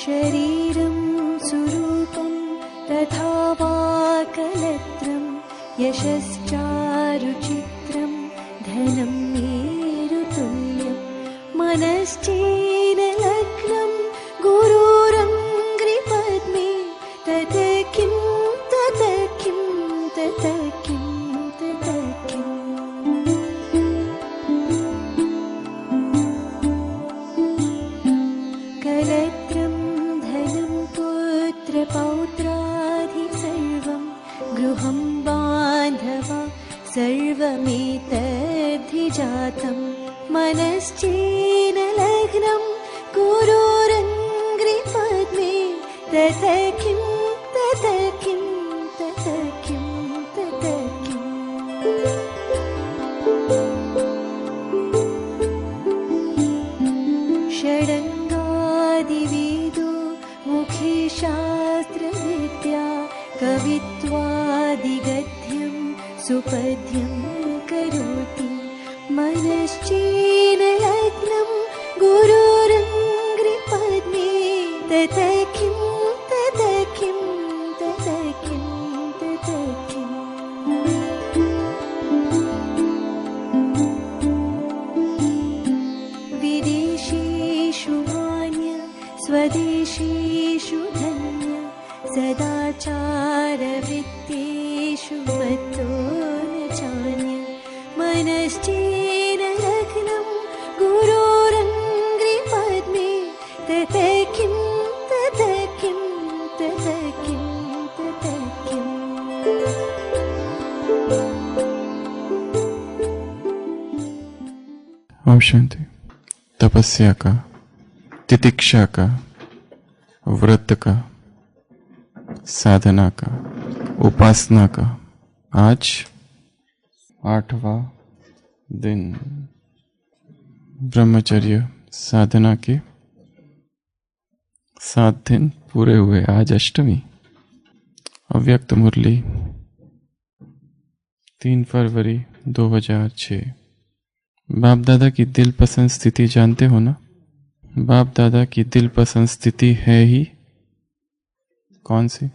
शरीरं सुरूपं तथा वा कलत्रं यशश्चारुचित्रं धनं मेरुतुल्यं मनश्चेन लग्नं गुरुरङ्घ्रिपद्मे तत किं तत किं तत किं तत किम् कलत्रं धनं पुत्रपौत्रादि सर्वं गृहं बान्धवा सर्वमेतद्धिजातं मनश्चेन लग्नं गुरुरङ्घ्रिपद्मे तत किं तत किं तत किं तत किम् षडङ्गादिवेदो मुखे शास्त्रविद्या कवित्वादिगद्यं सुपद्यं करोति मनश्चेन लग्नं गुरुरङ्घ्रिपद्मे तत किं तत किं तत किं तत किम् विदेशेषु मान्य स्वदेशेषु धन्य सदाचारवृत्तेषु मत्तो न चान्य मनश्चेन लग्नं गुरोरङ्घ्रिपद्मे तत किं तत किं तत किं तत किम् ओम शांति। तपस्या का, तितिक्षा का, व्रत का, साधना का, उपासना का आज 8वां दिन। ब्रह्मचर्य साधना के 7 दिन पूरे हुए। आज अष्टमी। अव्यक्त मुरली 3 फरवरी 2006। बाप दादा की दिल पसंद स्थिति जानते हो ना? बाप दादा की दिल पसंद स्थिति है ही कौन सी?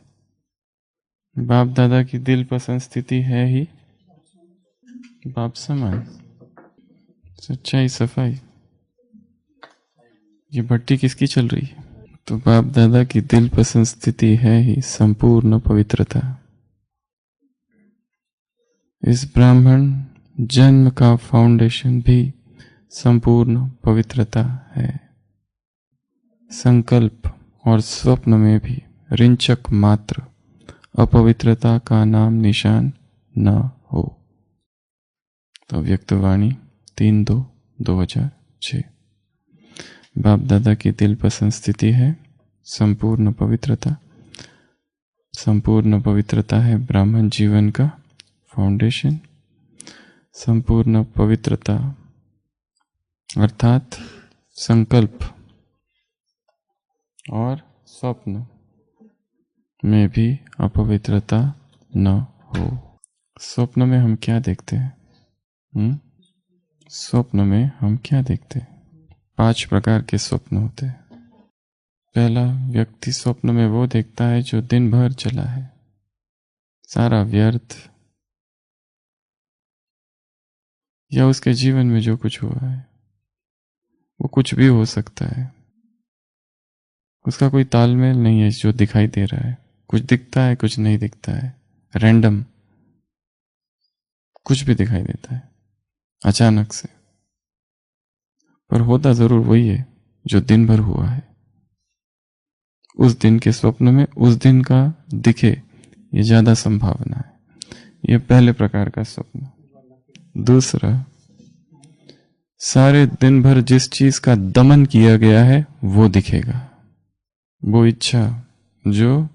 बाप दादा की दिल पसंद स्थिति है ही बाप समान, सच्चाई, सफाई। ये भट्टी किसकी चल रही है? तो बाप दादा की दिल पसंद स्थिति है ही संपूर्ण पवित्रता। इस ब्राह्मण जन्म का फाउंडेशन भी संपूर्ण पवित्रता है। संकल्प और स्वप्न में भी रिंचक मात्र अपवित्रता का नाम निशान न हो। तो व्यक्तवाणी 3/2/2006। बाप दादा की दिल पसंद स्थिति है संपूर्ण पवित्रता। संपूर्ण पवित्रता है ब्राह्मण जीवन का फाउंडेशन। संपूर्ण पवित्रता अर्थात संकल्प और स्वप्न में भी अपवित्रता न हो। स्वप्न में हम क्या देखते हैं? स्वप्न में हम क्या देखते हैं? 5 प्रकार के स्वप्न होते हैं। पहला, व्यक्ति स्वप्न में वो देखता है जो दिन भर चला है, सारा व्यर्थ, या उसके जीवन में जो कुछ हुआ है वो कुछ भी हो सकता है। उसका कोई तालमेल नहीं है जो दिखाई दे रहा है। कुछ दिखता है, कुछ नहीं दिखता है, रैंडम कुछ भी दिखाई देता है अचानक से, पर होता जरूर वही है जो दिन भर हुआ है। उस दिन के स्वप्न में उस दिन का दिखे, ये ज्यादा संभावना है। ये पहले प्रकार का स्वप्न। दूसरा, सारे दिन भर जिस चीज का दमन किया गया है वो दिखेगा। वो इच्छा जो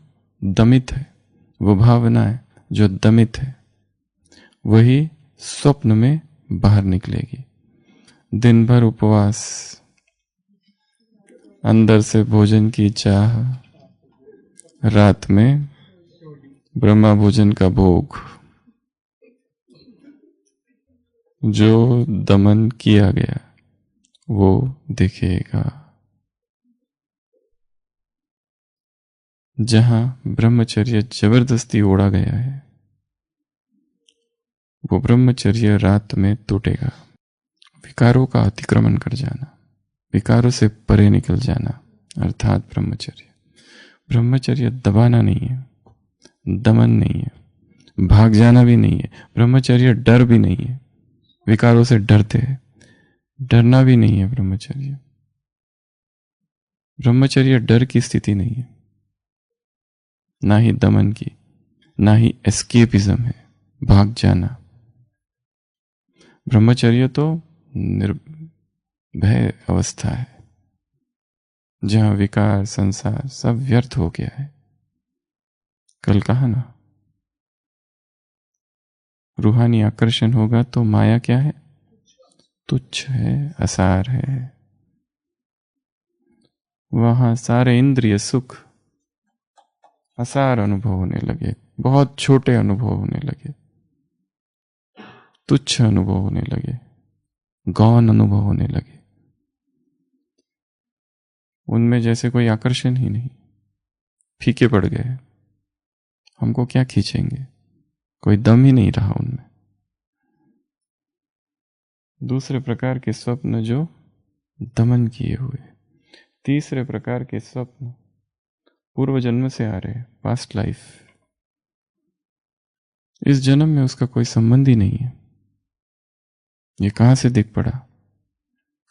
दमित है, वो भावना है जो दमित है, वही स्वप्न में बाहर निकलेगी। दिन भर उपवास, अंदर से भोजन की चाह, रात में ब्रह्मा भोजन का भोग, जो दमन किया गया वो दिखेगा। जहां ब्रह्मचर्य जबरदस्ती ओढ़ा गया है, वो ब्रह्मचर्य रात में टूटेगा। विकारों का अतिक्रमण कर जाना, विकारों से परे निकल जाना, अर्थात ब्रह्मचर्य। ब्रह्मचर्य दबाना नहीं है, दमन नहीं है, भाग जाना भी नहीं है। ब्रह्मचर्य डर भी नहीं है, विकारों से डरते हैं, डरना भी नहीं है ब्रह्मचर्य। ब्रह्मचर्य डर की स्थिति नहीं है, ना ही दमन की, ना ही एस्केपिज्म है, भाग जाना। ब्रह्मचर्य तो निर्भय अवस्था है, जहां विकार संसार सब व्यर्थ हो गया है। कल कहा ना, रूहानी आकर्षण होगा तो माया क्या है? तुच्छ है, असार है। वहां सारे इंद्रिय सुख असार अनुभव होने लगे, बहुत छोटे अनुभव होने लगे, तुच्छ अनुभव होने लगे, गौण अनुभव होने लगे। उनमें जैसे कोई आकर्षण ही नहीं, फीके पड़ गए। हमको क्या खींचेंगे, कोई दम ही नहीं रहा उनमें। दूसरे प्रकार के स्वप्न जो दमन किए हुए। तीसरे प्रकार के स्वप्न पूर्व जन्म से आ रहे, पास्ट लाइफ। इस जन्म में उसका कोई संबंध ही नहीं है। ये कहां से दिख पड़ा?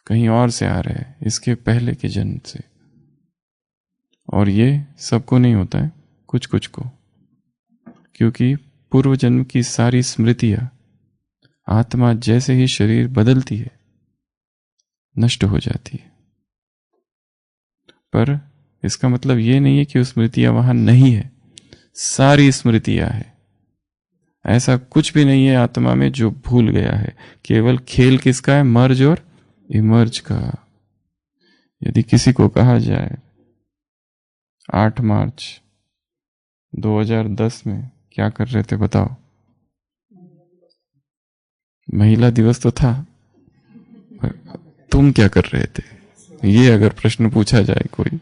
कहीं और से आ रहा है, इसके पहले के जन्म से। और ये सबको नहीं होता है, कुछ कुछ को, क्योंकि पूर्व जन्म की सारी स्मृतियां आत्मा जैसे ही शरीर बदलती है नष्ट हो जाती है। पर इसका मतलब ये नहीं है कि वो स्मृतियां वहां नहीं है, सारी स्मृतियां है। ऐसा कुछ भी नहीं है आत्मा में जो भूल गया है। केवल खेल किसका है? मर्ज और इमर्ज का। यदि किसी को कहा जाए 8 मार्च 2010 में क्या कर रहे थे बताओ? महिला दिवस तो था, तुम क्या कर रहे थे? ये अगर प्रश्न पूछा जाए कोई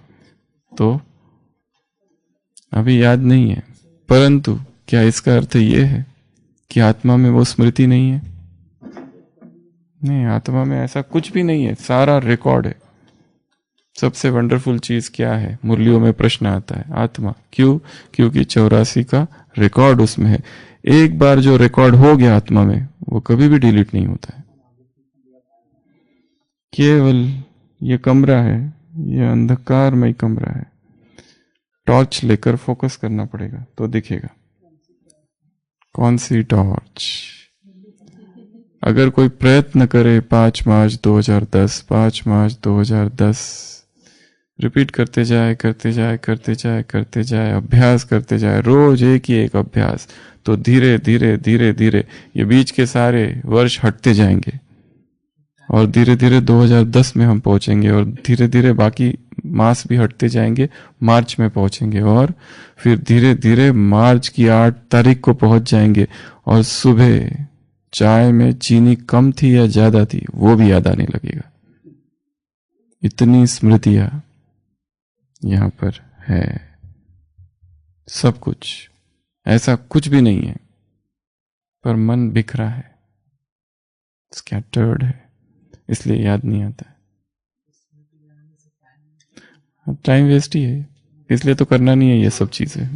तो अभी याद नहीं है। परंतु क्या इसका अर्थ ये है कि आत्मा में वो स्मृति नहीं है? नहीं, आत्मा में ऐसा कुछ भी नहीं है, सारा रिकॉर्ड है। सबसे वंडरफुल चीज क्या है? मुरलियों में प्रश्न आता है, आत्मा। क्यों? क्योंकि 84 का रिकॉर्ड उसमें है। एक बार जो रिकॉर्ड हो गया आत्मा में, वो कभी भी डिलीट नहीं होता है। केवल ये कमरा है, ये अंधकारमय कमरा है, टॉर्च लेकर फोकस करना पड़ेगा तो दिखेगा। कौन सी टॉर्च? अगर कोई प्रयत्न करे 5 मार्च 2010, 5 मार्च 2010, रिपीट करते जाए करते जाए करते जाए करते जाए, अभ्यास करते जाए, रोज एक ही एक अभ्यास, तो धीरे धीरे धीरे धीरे ये बीच के सारे वर्ष हटते जाएंगे और धीरे धीरे 2010 में हम पहुंचेंगे और धीरे धीरे बाकी मास भी हटते जाएंगे, मार्च में पहुंचेंगे और फिर धीरे धीरे मार्च की 8 तारीख को पहुंच जाएंगे और सुबह चाय में चीनी कम थी या ज्यादा थी वो भी याद आने लगेगा। इतनी स्मृतियां यहां पर है, सब कुछ, ऐसा कुछ भी नहीं है, पर मन बिखरा है, स्कैटर्ड है, इसलिए याद नहीं आता है। टाइम वेस्ट ही है, इसलिए तो करना नहीं है ये सब चीजें।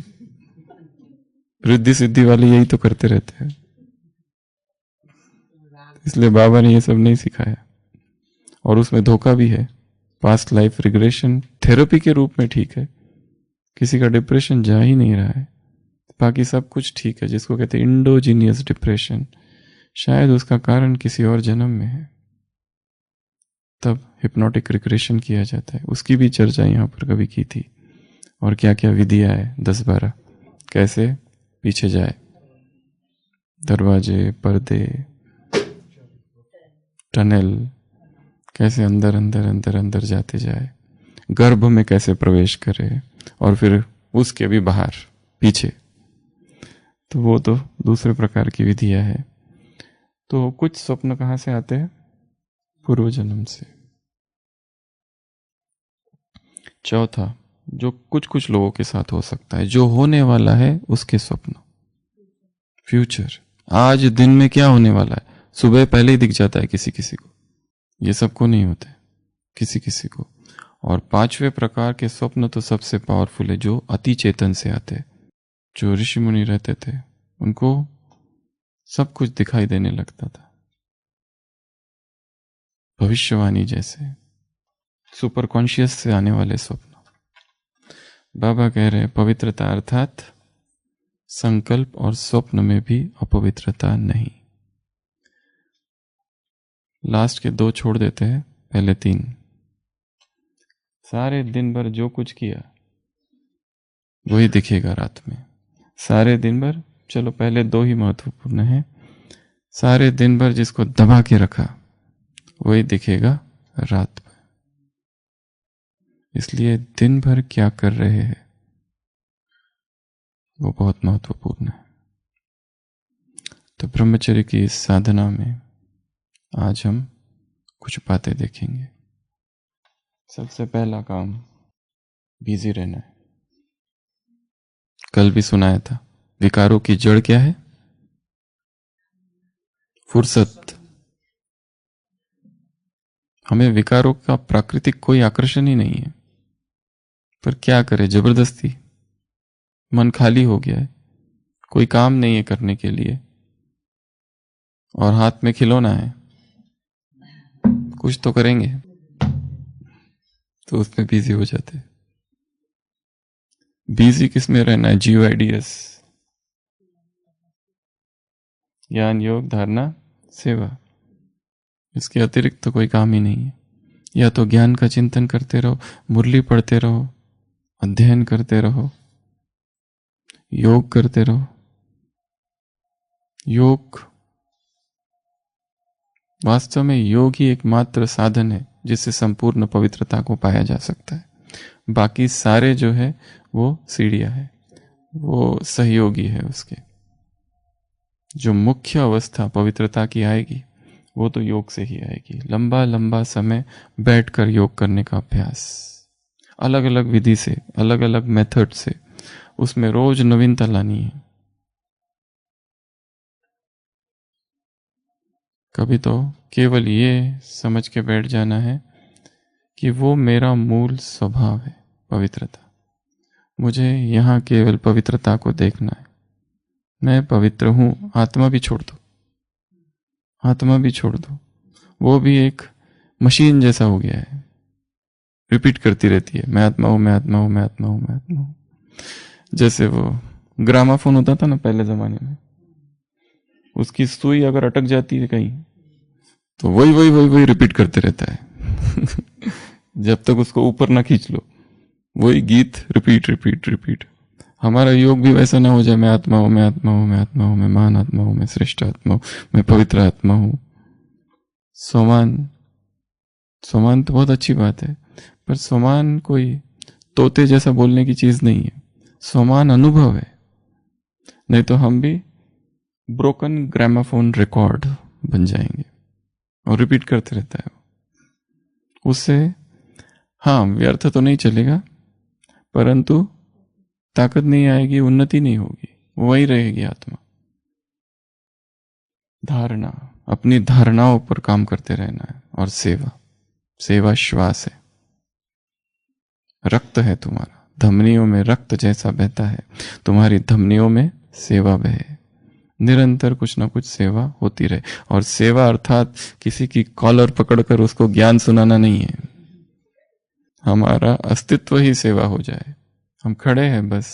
रिद्धि सिद्धि वाले यही तो करते रहते हैं, इसलिए बाबा ने ये सब नहीं सिखाया। और उसमें धोखा भी है। पास्ट लाइफ रिग्रेशन थेरेपी के रूप में ठीक है, किसी का डिप्रेशन जा ही नहीं रहा है, बाकी सब कुछ ठीक है। जिसको कहते हैं इंडोजीनियस डिप्रेशन, शायद उसका कारण किसी और जन्म में है, तब हिप्नोटिक रिग्रेशन किया जाता है। उसकी भी चर्चा यहाँ पर कभी की थी। और क्या क्या विधियां है 10-12, कैसे पीछे जाए, दरवाजे, पर्दे, टनल, कैसे अंदर अंदर अंदर अंदर जाते जाए, गर्भ में कैसे प्रवेश करे और फिर उसके भी बाहर पीछे। तो वो तो दूसरे प्रकार की विधियां है। तो कुछ स्वप्न कहाँ से आते हैं? पूर्व जन्म से। चौथा, जो कुछ कुछ लोगों के साथ हो सकता है, जो होने वाला है उसके स्वप्न, फ्यूचर, आज दिन में क्या होने वाला है, सुबह पहले ही दिख जाता है किसी किसी को, ये सबको नहीं होते, किसी किसी को। और पांचवें प्रकार के स्वप्न तो सबसे पावरफुल है, जो अति चेतन से आते हैं। जो ऋषि मुनि रहते थे उनको सब कुछ दिखाई देने लगता था, भविष्यवाणी जैसे, सुपर कॉन्शियस से आने वाले स्वप्न। बाबा कह रहे पवित्रता अर्थात संकल्प और स्वप्न में भी अपवित्रता नहीं। लास्ट के 2 छोड़ देते हैं, पहले 3। सारे दिन भर जो कुछ किया वही दिखेगा रात में। सारे दिन भर, चलो पहले 2 ही महत्वपूर्ण है। सारे दिन भर जिसको दबा के रखा वही दिखेगा रात में। इसलिए दिन भर क्या कर रहे हैं वो बहुत महत्वपूर्ण है। तो ब्रह्मचर्य की इस साधना में आज हम कुछ बातें देखेंगे। सबसे पहला काम बिजी रहना है। कल भी सुनाया था, विकारों की जड़ क्या है? फुर्सत। हमें विकारों का प्राकृतिक कोई आकर्षण ही नहीं है, पर क्या करें, जबरदस्ती मन खाली हो गया है, कोई काम नहीं है करने के लिए, और हाथ में खिलौना है, कुछ तो करेंगे, तो उसमें बिजी हो जाते हैं। बिजी किस में रहना है? GOIDS, ज्ञान, योग, धारणा, सेवा। इसके अतिरिक्त तो कोई काम ही नहीं है। या तो ज्ञान का चिंतन करते रहो, मुरली पढ़ते रहो, अध्ययन करते रहो, योग करते रहो। योग, वास्तव में योग ही एकमात्र साधन है जिससे संपूर्ण पवित्रता को पाया जा सकता है। बाकी सारे जो है वो सीढ़ियां है, वो सहयोगी है उसके। जो मुख्य अवस्था पवित्रता की आएगी वो तो योग से ही आएगी। लंबा लंबा समय बैठकर योग करने का अभ्यास, अलग अलग विधि से, अलग अलग मेथड से, उसमें रोज नवीनता लानी है। कभी तो केवल ये समझ के बैठ जाना है कि वो मेरा मूल स्वभाव है, पवित्रता। मुझे यहाँ केवल पवित्रता को देखना है। मैं पवित्र हूं, आत्मा भी छोड़ दो, आत्मा भी छोड़ दो, वो भी एक मशीन जैसा हो गया है, रिपीट करती रहती है, मैं आत्मा हूं, मैं आत्मा हूं, मैं आत्मा हूं, मैं आत्मा हूं। जैसे वो ग्रामाफोन होता था ना पहले जमाने में, उसकी सुई अगर अटक जाती है कहीं तो वही वही वही वही रिपीट करते रहता है जब तक उसको ऊपर ना खींच लो, वही गीत रिपीट रिपीट रिपीट। हमारा योग भी वैसा ना हो जाए, मैं आत्मा हूं, मैं आत्मा हूं, मैं आत्मा हूं, मैं महान आत्मा हूं, मैं श्रेष्ठ आत्मा हूं, मैं पवित्र आत्मा हूं। सोमान, सोमान तो बहुत अच्छी बात है, पर सोमान कोई तोते जैसा बोलने की चीज नहीं है। सोमान अनुभव है, नहीं तो हम भी ब्रोकन ग्रामाफोन रिकॉर्ड बन जाएंगे और रिपीट करते रहता है। उससे हाँ व्यर्थ तो नहीं चलेगा, परंतु ताकत नहीं आएगी, उन्नति नहीं होगी, वही रहेगी आत्मा। धारणा, अपनी धारणाओं पर काम करते रहना है। और सेवा, सेवा श्वास है, रक्त है तुम्हारा, धमनियों में रक्त जैसा बहता है, तुम्हारी धमनियों में सेवा बहे। निरंतर कुछ ना कुछ सेवा होती रहे। और सेवा अर्थात किसी की कॉलर पकड़कर उसको ज्ञान सुनाना नहीं है। हमारा अस्तित्व ही सेवा हो जाए, हम खड़े हैं बस,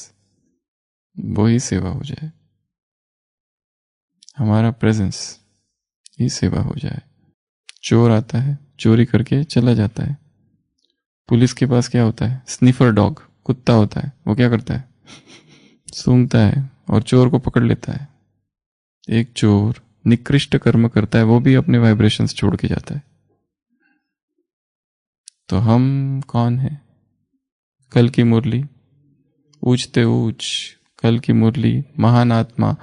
वो ही सेवा हो जाए, हमारा प्रेजेंस ही सेवा हो जाए। चोर आता है, चोरी करके चला जाता है, पुलिस के पास क्या होता है? स्निफर डॉग, कुत्ता होता है, वो क्या करता है? सूंघता है और चोर को पकड़ लेता है। एक चोर निकृष्ट कर्म करता है, वो भी अपने वाइब्रेशंस छोड़ के जाता है। तो हम कौन है? कल की मुरली, ऊंचते ऊंच कल की मुरली, महान आत्मा,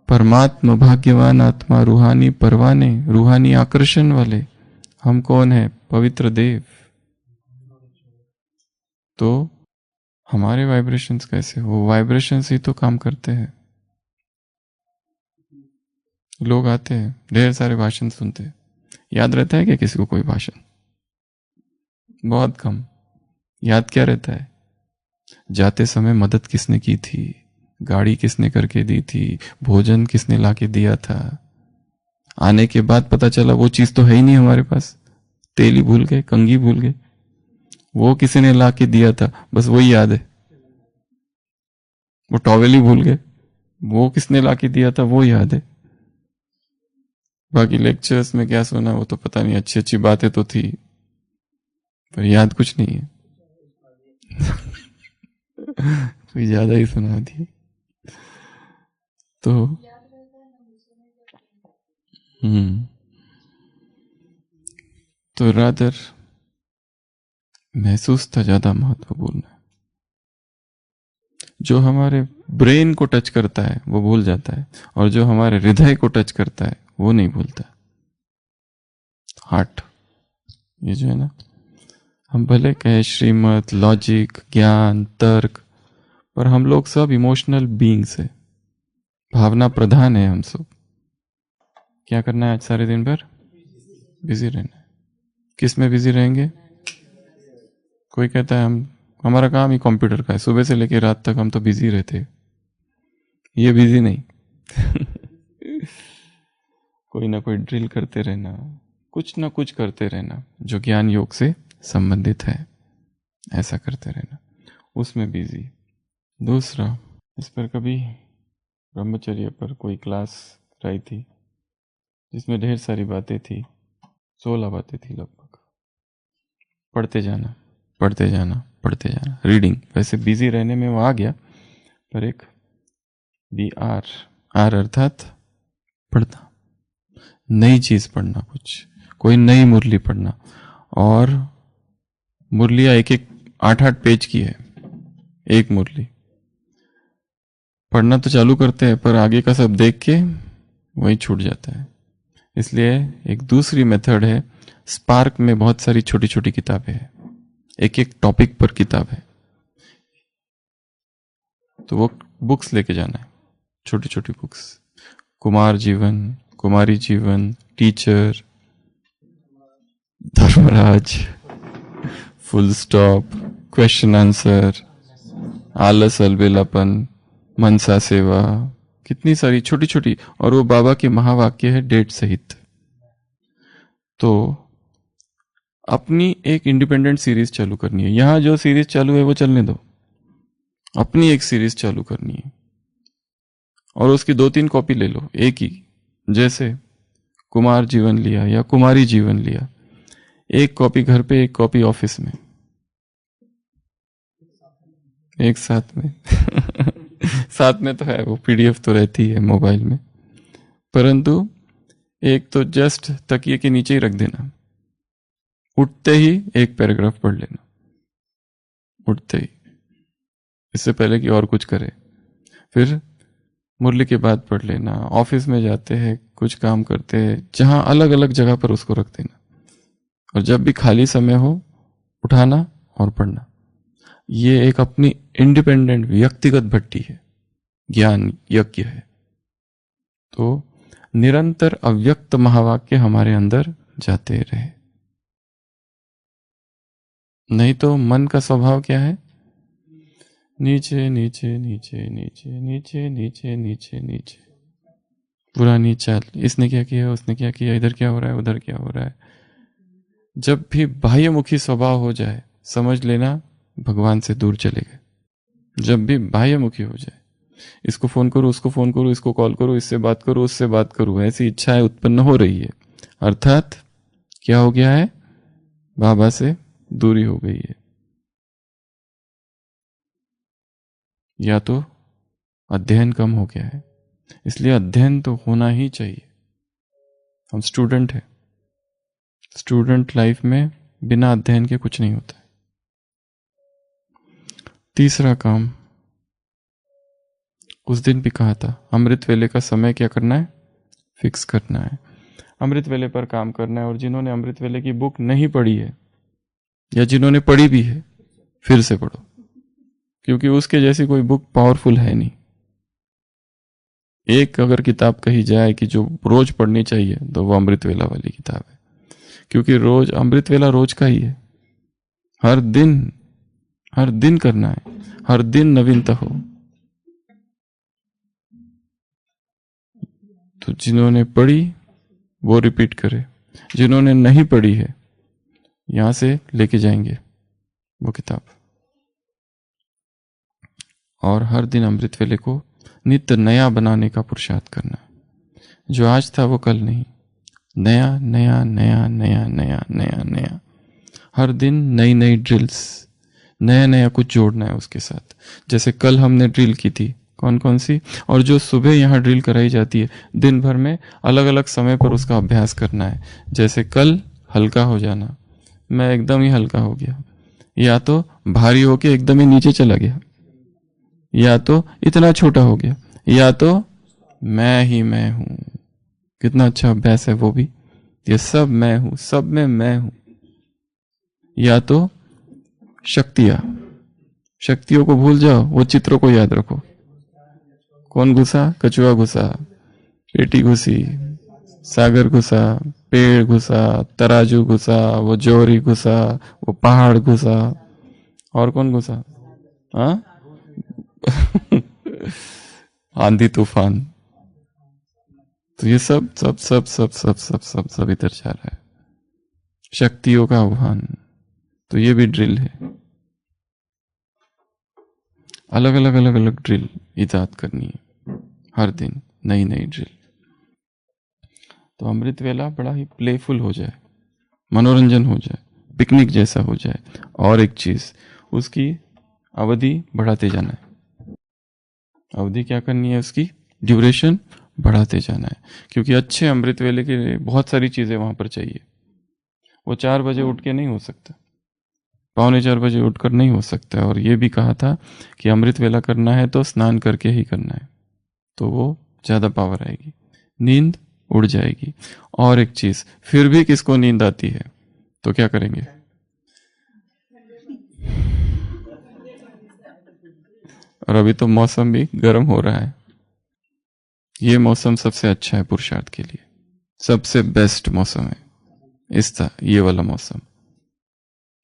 परमात्मा, भाग्यवान आत्मा, रूहानी परवाने, रूहानी आकर्षण वाले। हम कौन है? पवित्र देव। तो हमारे वाइब्रेशंस कैसे? वो वाइब्रेशंस ही तो काम करते हैं। लोग आते हैं, ढेर सारे भाषण सुनते हैं, याद रहता है क्या किसी को कोई भाषण? बहुत कम। याद क्या रहता है? जाते समय मदद किसने की थी, गाड़ी किसने करके दी थी, भोजन किसने लाके दिया था। आने के बाद पता चला वो चीज तो है ही नहीं हमारे पास, तेल ही भूल गए, कंघी भूल गए, वो किसी ने लाके दिया था, बस वही याद है। वो टॉवेल ही भूल गए, वो किसने लाके दिया था वो याद है। बाकी लेक्चर्स में क्या सुना वो तो पता नहीं, अच्छी अच्छी बातें तो थी पर याद कुछ नहीं है। कोई ज्यादा ही सुना दिया तो तो रादर महसूस था ज्यादा महत्वपूर्ण है। जो हमारे ब्रेन को टच करता है वो भूल जाता है, और जो हमारे हृदय को टच करता है वो नहीं भूलता। हार्ट, ये जो है ना, हम भले कहें श्रीमत, लॉजिक, ज्ञान, तर्क, पर हम लोग सब इमोशनल बीइंग्स है, भावना प्रधान है हम सब। क्या करना है आज सारे दिन भर? बिजी रहना है। किस में बिजी रहेंगे? कोई कहता है हमारा काम ही कंप्यूटर का है, सुबह से लेकर रात तक हम तो बिजी रहते। ये बिजी नहीं। कोई ना कोई ड्रिल करते रहना, कुछ ना कुछ करते रहना जो ज्ञान योग से संबंधित है, ऐसा करते रहना, उसमें बिजी। दूसरा, इस पर कभी ब्रह्मचर्य पर कोई क्लास कराई थी जिसमें ढेर सारी बातें थी, 16 बातें थी लगभग। पढ़ते जाना, पढ़ते जाना, पढ़ते जाना, रीडिंग। वैसे बिजी रहने में वो आ गया, पर एक BR, आर अर्थात पढ़ना, नई चीज पढ़ना, कुछ कोई नई मुरली पढ़ना। और मुरलियाँ एक एक 8-8 पेज की है एक मुरली। पढ़ना तो चालू करते हैं पर आगे का सब देख के वही छूट जाता है। इसलिए एक दूसरी मेथड है, स्पार्क में बहुत सारी छोटी छोटी किताबें हैं, एक एक टॉपिक पर किताब है, तो वो बुक्स लेके जाना है, छोटी छोटी बुक्स। कुमार जीवन, कुमारी जीवन, teacher, Dharmraj, full stop, question answer, आलस अलबेलापन, मनसा सेवा, कितनी सारी छोटी छोटी। और वो बाबा के महावाक्य है डेट सहित। तो अपनी एक इंडिपेंडेंट सीरीज चालू करनी है। यहां जो सीरीज चालू है वो चलने दो, अपनी एक सीरीज चालू करनी है और उसकी 2-3 कॉपी ले लो एक ही। जैसे कुमार जीवन लिया या कुमारी जीवन लिया, एक कॉपी घर पे, एक कॉपी ऑफिस में, एक साथ में। साथ में तो है, वो PDF तो रहती है मोबाइल में, परंतु एक तो जस्ट तकिए के नीचे ही रख देना, उठते ही एक पैराग्राफ पढ़ लेना, उठते ही, इससे पहले कि और कुछ करे। फिर मुरली के बाद पढ़ लेना, ऑफिस में जाते हैं, कुछ काम करते हैं, जहां अलग अलग जगह पर उसको रख देना, और जब भी खाली समय हो उठाना और पढ़ना। ये एक अपनी इंडिपेंडेंट व्यक्तिगत भट्टी है, ज्ञान यज्ञ है। तो निरंतर अव्यक्त महावाक्य हमारे अंदर जाते रहे। नहीं तो मन का स्वभाव क्या है? नीचे नीचे नीचे नीचे नीचे नीचे नीचे नीचे, पुरानी चाल, इसने क्या किया, उसने क्या किया, इधर क्या हो रहा है, उधर क्या हो रहा है। जब भी बाह्यमुखी स्वभाव हो जाए समझ लेना भगवान से दूर चले गए। जब भी बाह्यमुखी हो जाए, इसको फोन करो, उसको फोन करो, इसको कॉल करो, इससे बात करो, उससे बात करो, ऐसी इच्छाएं उत्पन्न हो रही है, अर्थात क्या हो गया है? बाबा से दूरी हो गई है। या तो अध्ययन कम हो गया है। इसलिए अध्ययन तो होना ही चाहिए। हम स्टूडेंट हैं, स्टूडेंट लाइफ में बिना अध्ययन के कुछ नहीं होता है। तीसरा काम, उस दिन भी कहा था, अमृत वेले का समय क्या करना है? फिक्स करना है, अमृत वेले पर काम करना है। और जिन्होंने अमृत वेले की बुक नहीं पढ़ी है या जिन्होंने पढ़ी भी है, फिर से पढ़ो। क्योंकि उसके जैसी कोई बुक पावरफुल है नहीं। एक अगर किताब कही जाए कि जो रोज पढ़नी चाहिए तो वो अमृतवेला वाली किताब है, क्योंकि रोज अमृतवेला रोज का ही है। हर दिन करना है, हर दिन नवीनता हो। तो जिन्होंने पढ़ी वो रिपीट करे, जिन्होंने नहीं पढ़ी है यहां से लेके जाएंगे वो किताब। और हर दिन अमृतवेले को नित्य नया बनाने का पुरुषार्थ करना। जो आज था वो कल नहीं, नया नया नया नया नया नया नया। हर दिन नई नई ड्रिल्स, नया नया कुछ जोड़ना है उसके साथ। जैसे कल हमने ड्रिल की थी, कौन कौन सी, और जो सुबह यहाँ ड्रिल कराई जाती है दिन भर में अलग अलग समय पर उसका अभ्यास करना है। जैसे कल हल्का हो जाना, मैं एकदम ही हल्का हो गया, या तो भारी होके एकदम ही नीचे चला गया, या तो इतना छोटा हो गया, या तो मैं ही मैं हूं। कितना अच्छा अभ्यास है वो भी, ये सब मैं हूं, सब में मैं हूं। या तो शक्तियों को भूल जाओ, वो चित्रों को याद रखो। कौन घुसा? कछुआ घुसा, पेटी घुसी, सागर घुसा, पेड़ घुसा, तराजू घुसा, वो जोरी घुसा, वो पहाड़ घुसा, और कौन घुसा? हाँ आंधी तूफान। तो ये सब सब सब सब सब सब सब सब इधर जा रहा है, शक्तियों का आह्वान। तो ये भी ड्रिल है, अलग अलग ड्रिल इजाद करनी है, हर दिन नई नई ड्रिल। तो अमृतवेला बड़ा ही प्लेफुल हो जाए, मनोरंजन हो जाए, पिकनिक जैसा हो जाए। और एक चीज, उसकी अवधि बढ़ाते जाना है। अवधि क्या करनी है? उसकी ड्यूरेशन बढ़ाते जाना है, क्योंकि अच्छे अमृतवेले के लिए बहुत सारी चीजें वहां पर चाहिए। वो 4 बजे उठ के नहीं हो सकता, 3:45 बजे उठकर नहीं हो सकता। और ये भी कहा था कि अमृतवेला करना है तो स्नान करके ही करना है, तो वो ज्यादा पावर आएगी, नींद उड़ जाएगी। और एक चीज, फिर भी किसको नींद आती है तो क्या करेंगे? और अभी तो मौसम भी गर्म हो रहा है, ये मौसम सबसे अच्छा है पुरुषार्थ के लिए, सबसे बेस्ट मौसम है ये वाला मौसम।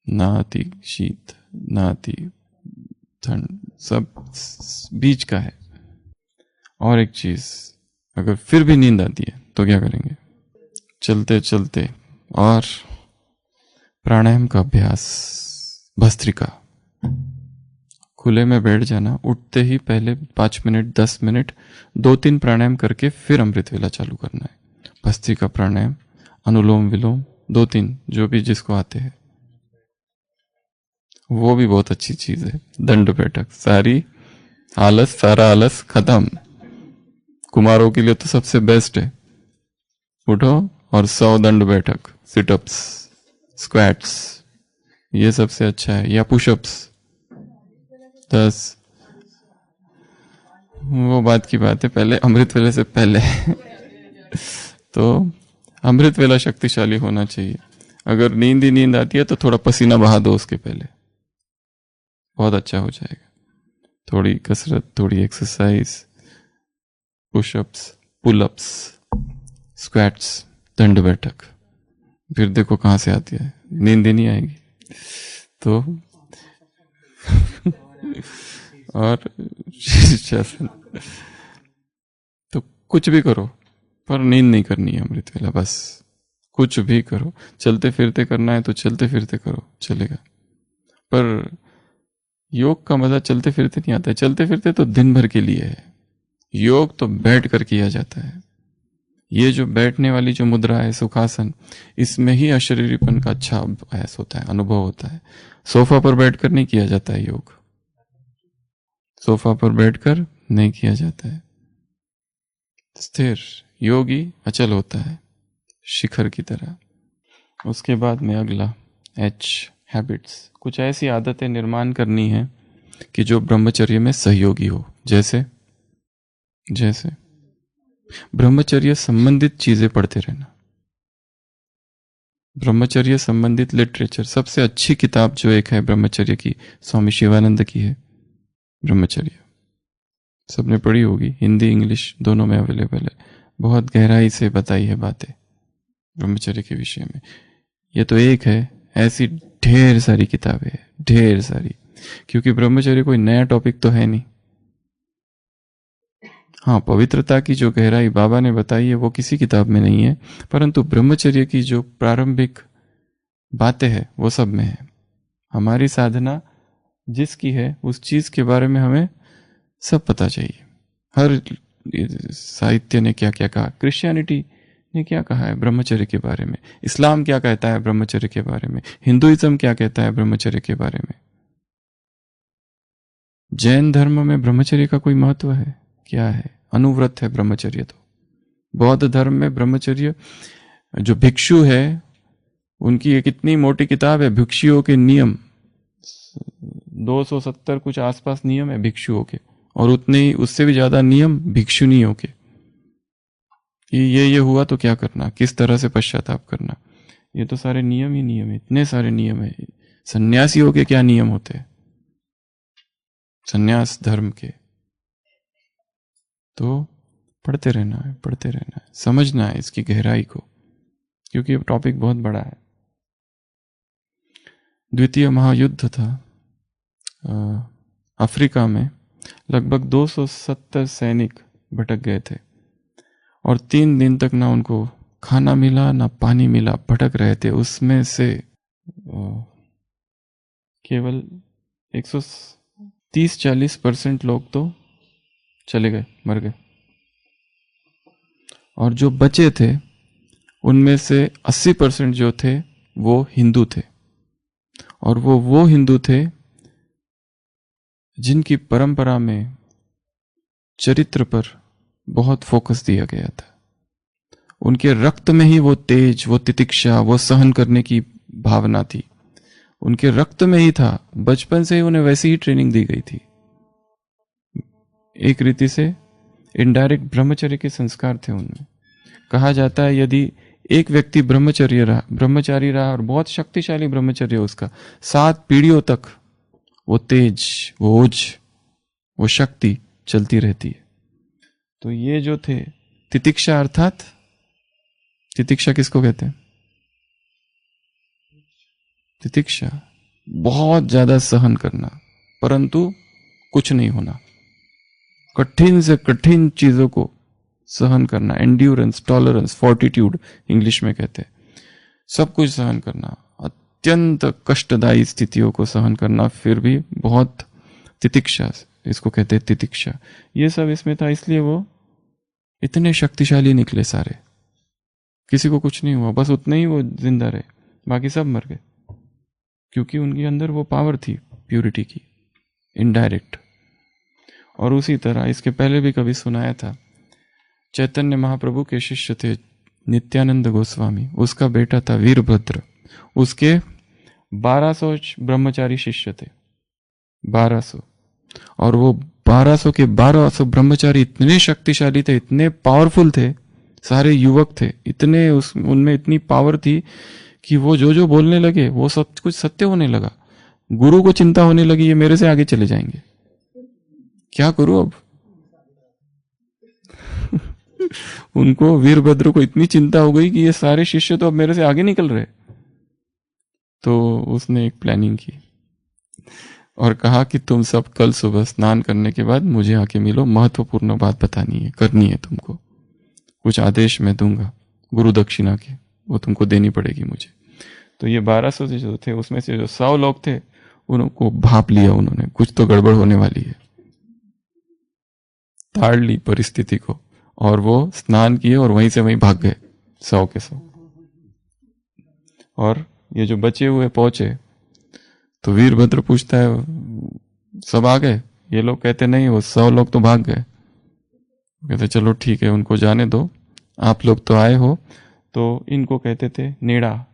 ना अति शीत ना अति ठंड, सब बीच का है। और एक चीज, अगर फिर भी नींद आती है तो क्या करेंगे? चलते चलते और प्राणायाम का अभ्यास, भस्त्रिका, खुले में बैठ जाना, उठते ही पहले 5 मिनट 10 मिनट 2-3 प्राणायाम करके फिर अमृतवेला चालू करना है। भस्त्रिका प्राणायाम, अनुलोम विलोम, 2-3 जो भी जिसको आते हैं, वो भी बहुत अच्छी चीज है। दंड बैठक, सारा आलस खत्म। कुमारों के लिए तो सबसे बेस्ट है, उठो और 100 दंड बैठक, सिटअप्स, स्क्वाट्स, ये सबसे अच्छा है। या पुशअप्स 10, वो बात की बात है, पहले अमृतवेले से पहले तो अमृतवेला शक्तिशाली होना चाहिए। अगर नींद ही नींद आती है तो थोड़ा पसीना बहा दो उसके पहले, बहुत अच्छा हो जाएगा। थोड़ी कसरत, थोड़ी एक्सरसाइज, पुशअप्स, पुलअप्स, स्क्वाट्स, दंड बैठक, फिर देखो कहां से आती है, नींद ही नहीं आएगी। तो और शीर्षासन, तो कुछ भी करो पर नींद नहीं करनी है अमृतवेला, बस कुछ भी करो। चलते फिरते करना है तो चलते फिरते करो, चलेगा। पर योग का मजा चलते फिरते नहीं आता है, चलते फिरते तो दिन भर के लिए है, योग तो बैठ कर किया जाता है। ये जो बैठने वाली जो मुद्रा है सुखासन, इसमें ही अशरीरीपन का अच्छा अभ्यास होता है, अनुभव होता है। सोफा पर बैठकर नहीं किया जाता है योग, सोफा पर बैठकर नहीं किया जाता है। स्थिर योगी अचल होता है, शिखर की तरह। उसके बाद में अगला H, हैबिट्स। कुछ ऐसी आदतें निर्माण करनी है कि जो ब्रह्मचर्य में सहयोगी हो। जैसे ब्रह्मचर्य संबंधित चीजें पढ़ते रहना, ब्रह्मचर्य संबंधित लिटरेचर। सबसे अच्छी किताब जो एक है ब्रह्मचर्य की, स्वामी शिवानंद की है, ब्रह्मचर्य सबने पढ़ी होगी, हिंदी इंग्लिश दोनों में अवेलेबल है। बहुत गहराई से बताई है बातें ब्रह्मचर्य के विषय में। ये तो एक है, ऐसी ढेर सारी किताबें हैं, ढेर सारी, क्योंकि ब्रह्मचर्य कोई नया टॉपिक तो है नहीं। हाँ, पवित्रता की जो गहराई बाबा ने बताई है वो किसी किताब में नहीं है, परंतु ब्रह्मचर्य की जो प्रारंभिक बातें हैं वो सब में है। हमारी साधना जिसकी है उस चीज के बारे में हमें सब पता चाहिए। हर साहित्य ने क्या क्या कहा, क्रिश्चियनिटी ने क्या कहा है ब्रह्मचर्य के बारे में, इस्लाम क्या कहता है ब्रह्मचर्य के बारे में, हिंदुइज्म क्या कहता है ब्रह्मचर्य के बारे में। जैन धर्म में ब्रह्मचर्य का कोई महत्व है क्या है? अनुव्रत है ब्रह्मचर्य। तो बौद्ध धर्म में ब्रह्मचर्य, जो भिक्षु है उनकी एक इतनी मोटी किताब है भिक्षुओं के नियम, 270 कुछ आसपास नियम है भिक्षुओं के, और उतने ही उससे भी ज्यादा नियम भिक्षुनियों के। ये हुआ तो क्या करना, किस तरह से पश्चाताप करना, ये तो सारे नियम ही नियम है, इतने सारे नियम है। सन्यासियों के क्या नियम होते हैं सन्यास धर्म के, तो पढ़ते रहना है, पढ़ते रहना है, समझना है इसकी गहराई को, क्योंकि ये टॉपिक बहुत बड़ा है। द्वितीय महायुद्ध था अफ्रीका में, लगभग 270 सैनिक भटक गए थे और 3 दिन तक ना उनको खाना मिला ना पानी मिला, भटक रहे थे। उसमें से केवल 130-40% लोग तो चले गए, मर गए, और जो बचे थे उनमें से 80% जो थे वो हिंदू थे, और वो हिंदू थे जिनकी परंपरा में चरित्र पर बहुत फोकस दिया गया था। उनके रक्त में ही वो तेज, वो तितिक्षा, वो सहन करने की भावना थी, उनके रक्त में ही था। बचपन से ही उन्हें वैसी ही ट्रेनिंग दी गई थी। एक रीति से इनडायरेक्ट ब्रह्मचर्य के संस्कार थे उनमें। कहा जाता है यदि एक व्यक्ति ब्रह्मचारी रहा और बहुत शक्तिशाली ब्रह्मचर्य उसका, 7 पीढ़ियों तक वो तेज, वो ओज, वो शक्ति चलती रहती है। तो ये जो थे तितिक्षा, अर्थात तितिक्षा किसको कहते हैं? तितिक्षा बहुत ज्यादा सहन करना परंतु कुछ नहीं होना, कठिन से कठिन चीजों को सहन करना, एंड्योरेंस, टॉलरेंस, फोर्टिट्यूड इंग्लिश में कहते हैं। सब कुछ सहन करना, अत्यंत कष्टदायी स्थितियों को सहन करना, फिर भी बहुत तितिक्षा, इसको कहते हैं तितिक्षा। ये सब इसमें था, इसलिए वो इतने शक्तिशाली निकले सारे। किसी को कुछ नहीं हुआ, बस उतने ही वो जिंदा रहे, बाकी सब मर गए, क्योंकि उनके अंदर वो पावर थी प्यूरिटी की, इनडायरेक्ट। और उसी तरह इसके पहले भी कभी सुनाया था, चैतन्य महाप्रभु के शिष्य थे नित्यानंद गोस्वामी, उसका बेटा था वीरभद्र, उसके 1200 ब्रह्मचारी शिष्य थे, 1200, और वो 1200 के 1200 ब्रह्मचारी इतने शक्तिशाली थे, इतने पावरफुल थे, सारे युवक थे, इतने उनमें इतनी पावर थी कि वो जो बोलने लगे वो सब कुछ सत्य होने लगा। गुरु को चिंता होने लगी, ये मेरे से आगे चले जाएंगे, क्या करूं अब। उनको, वीरभद्र को इतनी चिंता हो गई कि ये सारे शिष्य तो अब मेरे से आगे निकल रहे। तो उसने एक प्लानिंग की और कहा कि तुम सब कल सुबह स्नान करने के बाद मुझे आके मिलो, महत्वपूर्ण बात बतानी है, करनी है तुमको, कुछ आदेश मैं दूंगा गुरु दक्षिणा के, वो तुमको देनी पड़ेगी मुझे। तो ये 1200 जो थे उसमें से जो 100 लोग थे उनको भाप लिया उन्होंने, कुछ तो गड़बड़ होने वाली है, ताड़ ली परिस्थिति को, और वो स्नान किए और वहीं से वहीं भाग गए 100 के 100। और ये जो बचे हुए पहुंचे तो वीरभद्र पूछता है सब आ गए? ये लोग कहते नहीं, वो 100 लोग तो भाग गए। कहते चलो ठीक है, उनको जाने दो, आप लोग तो आए हो। तो इनको कहते थे नेड़ा,